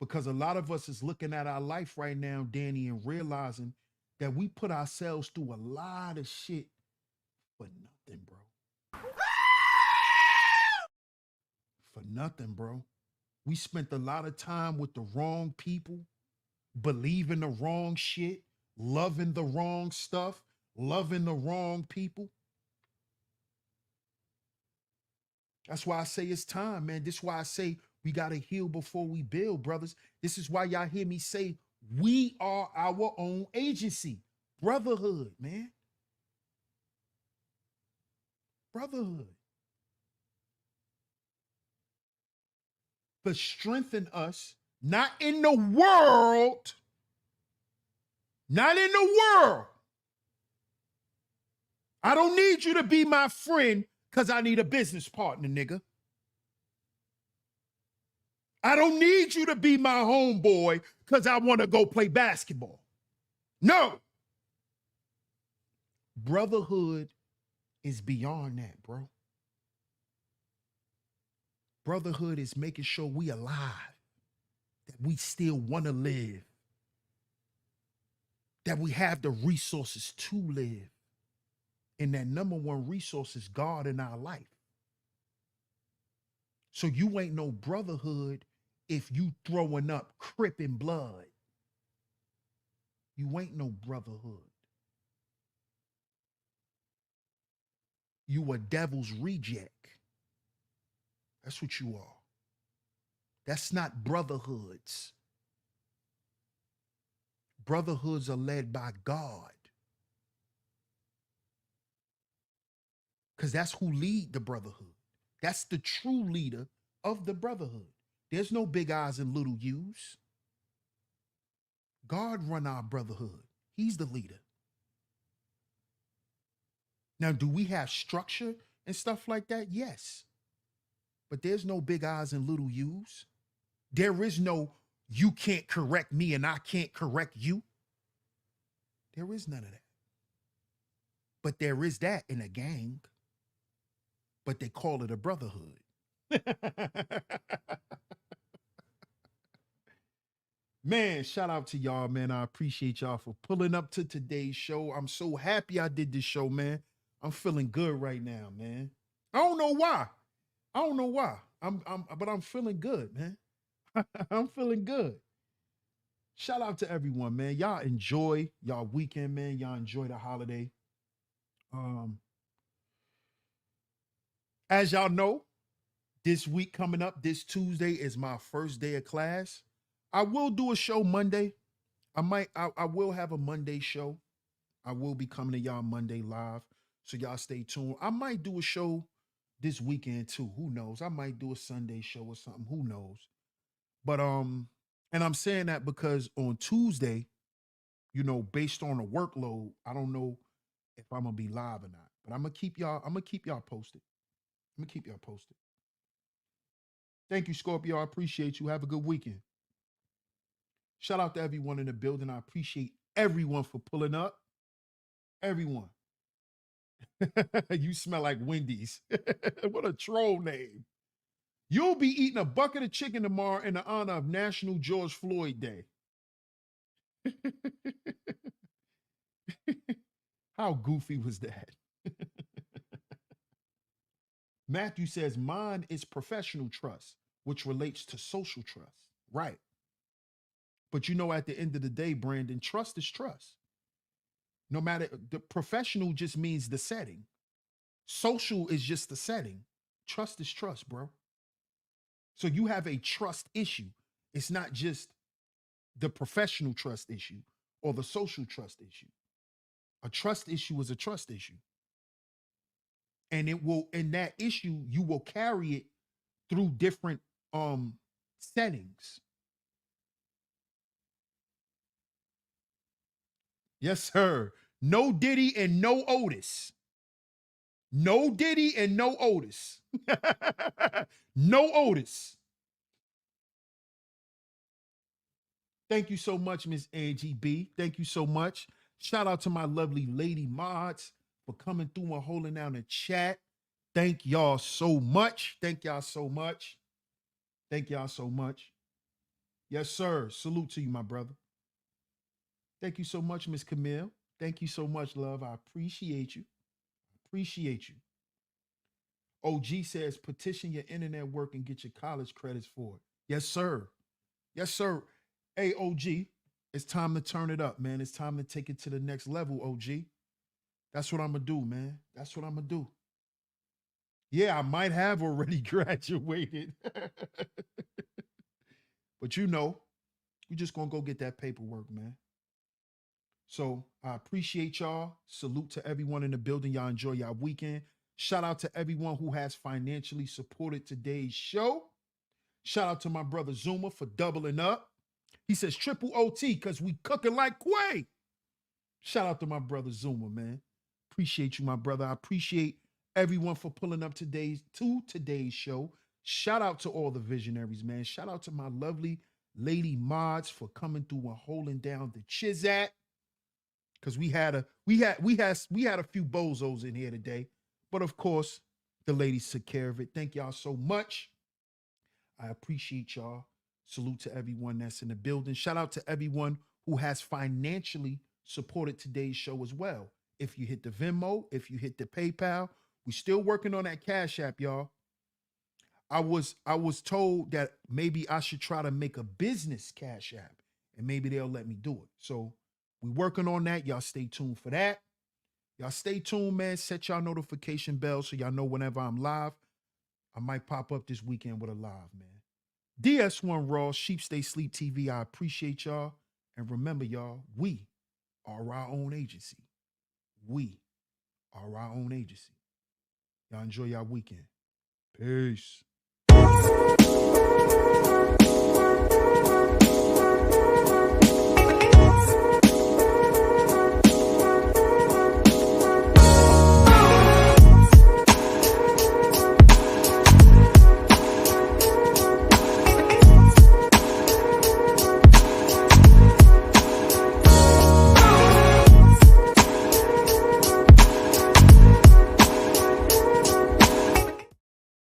Because a lot of us is looking at our life right now, Danny, and realizing that we put ourselves through a lot of shit For nothing, bro. For nothing, bro. We spent a lot of time with the wrong people, believing the wrong shit, loving the wrong stuff, loving the wrong people. That's why I say it's time, man. This is why I say we got to heal before we build, brothers. This is why y'all hear me say we are our own agency. Brotherhood, man. Brotherhood. To strengthen us, not in the world, not in the world. I don't need you to be my friend because I need a business partner, nigga. I don't need you to be my homeboy because I want to go play basketball. No. Brotherhood is beyond that, bro. Brotherhood is making sure we alive, that we still want to live, that we have the resources to live. And that number one resource is God in our life. So you ain't no brotherhood if you throwing up crip and blood. You ain't no brotherhood. You a devil's reject. That's what you are. That's not brotherhoods. Brotherhoods are led by God. Because that's who lead the brotherhood. That's the true leader of the brotherhood. There's no big eyes and little U's. God run our brotherhood. He's the leader. Now, do we have structure and stuff like that? Yes. But there's no big eyes and little U's. There is no, you can't correct me and I can't correct you. There is none of that. But there is that in a gang. But they call it a brotherhood. Man, shout out to y'all, man. I appreciate y'all for pulling up to today's show. I'm so happy I did this show, man. I'm feeling good right now, man. I don't know why. But I'm feeling good, man. I'm feeling good. Shout out to everyone, man. Y'all enjoy y'all weekend, man. Y'all enjoy the holiday. As y'all know, this week coming up, this Tuesday is my first day of class. I will do a show Monday. I will have a Monday show. I will be coming to y'all Monday live. So y'all stay tuned. I might do a show this weekend too. Who knows? I might do a Sunday show or something. Who knows? But and I'm saying that because on Tuesday, you know, based on the workload, I don't know if I'm gonna be live or not. But I'm gonna keep y'all posted. I'm gonna keep y'all posted. Thank you, Scorpio. I appreciate you. Have a good weekend. Shout out to everyone in the building. I appreciate everyone for pulling up. Everyone. You smell like Wendy's. What a troll name. You'll be eating a bucket of chicken tomorrow in the honor of National George Floyd Day. How goofy was that? Matthew says, mine is professional trust, which relates to social trust. Right. But you know, at the end of the day, Brandon, trust is trust. No matter, the professional just means the setting. Social is just the setting. Trust is trust, bro. So you have a trust issue. It's not just the professional trust issue or the social trust issue. A trust issue is a trust issue. And it will, in that issue, you will carry it through different settings. Yes, sir. No Diddy and no Otis. No Diddy and no Otis. No Otis. Thank you so much, Miss Angie B. Thank you so much. Shout out to my lovely lady mods for coming through and holding down the chat. Thank y'all so much. Thank y'all so much. Thank y'all so much. Yes, sir. Salute to you, my brother. Thank you so much, Miss Camille. Thank you so much, love. I appreciate you. Appreciate you. OG says petition your internet work and get your college credits for it. Yes, sir. Yes, sir. Hey, OG, it's time to turn it up, man. It's time to take it to the next level, OG. That's what I'm going to do, man. That's what I'm going to do. Yeah, I might have already graduated. But you know, we just going to go get that paperwork, man. So I appreciate y'all. Salute to everyone in the building. Y'all enjoy y'all weekend. Shout out to everyone who has financially supported today's show. Shout out to my brother Zuma for doubling up. He says triple OT because we cooking like Quay. Shout out to my brother Zuma, man. Appreciate you, my brother. I appreciate everyone for pulling up today's show. Shout out to all the visionaries, man. Shout out to my lovely lady mods for coming through and holding down the Chizat. Because we had a few bozos in here today. But of course, the ladies took care of it. Thank y'all so much. I appreciate y'all. Salute to everyone that's in the building. Shout out to everyone who has financially supported today's show as well. If you hit the Venmo, if you hit the PayPal, we're still working on that Cash App, y'all. I was told that maybe I should try to make a business Cash App, and maybe they'll let me do it. So we're working on that. Y'all stay tuned for that. Y'all stay tuned, man. Set y'all notification bell so y'all know whenever I'm live. I might pop up this weekend with a live, man. DS1 Raw, Sheep Stay Sleep TV. I appreciate y'all. And remember, y'all, we are our own agency. We are our own agency. Y'all enjoy y'all weekend. Peace.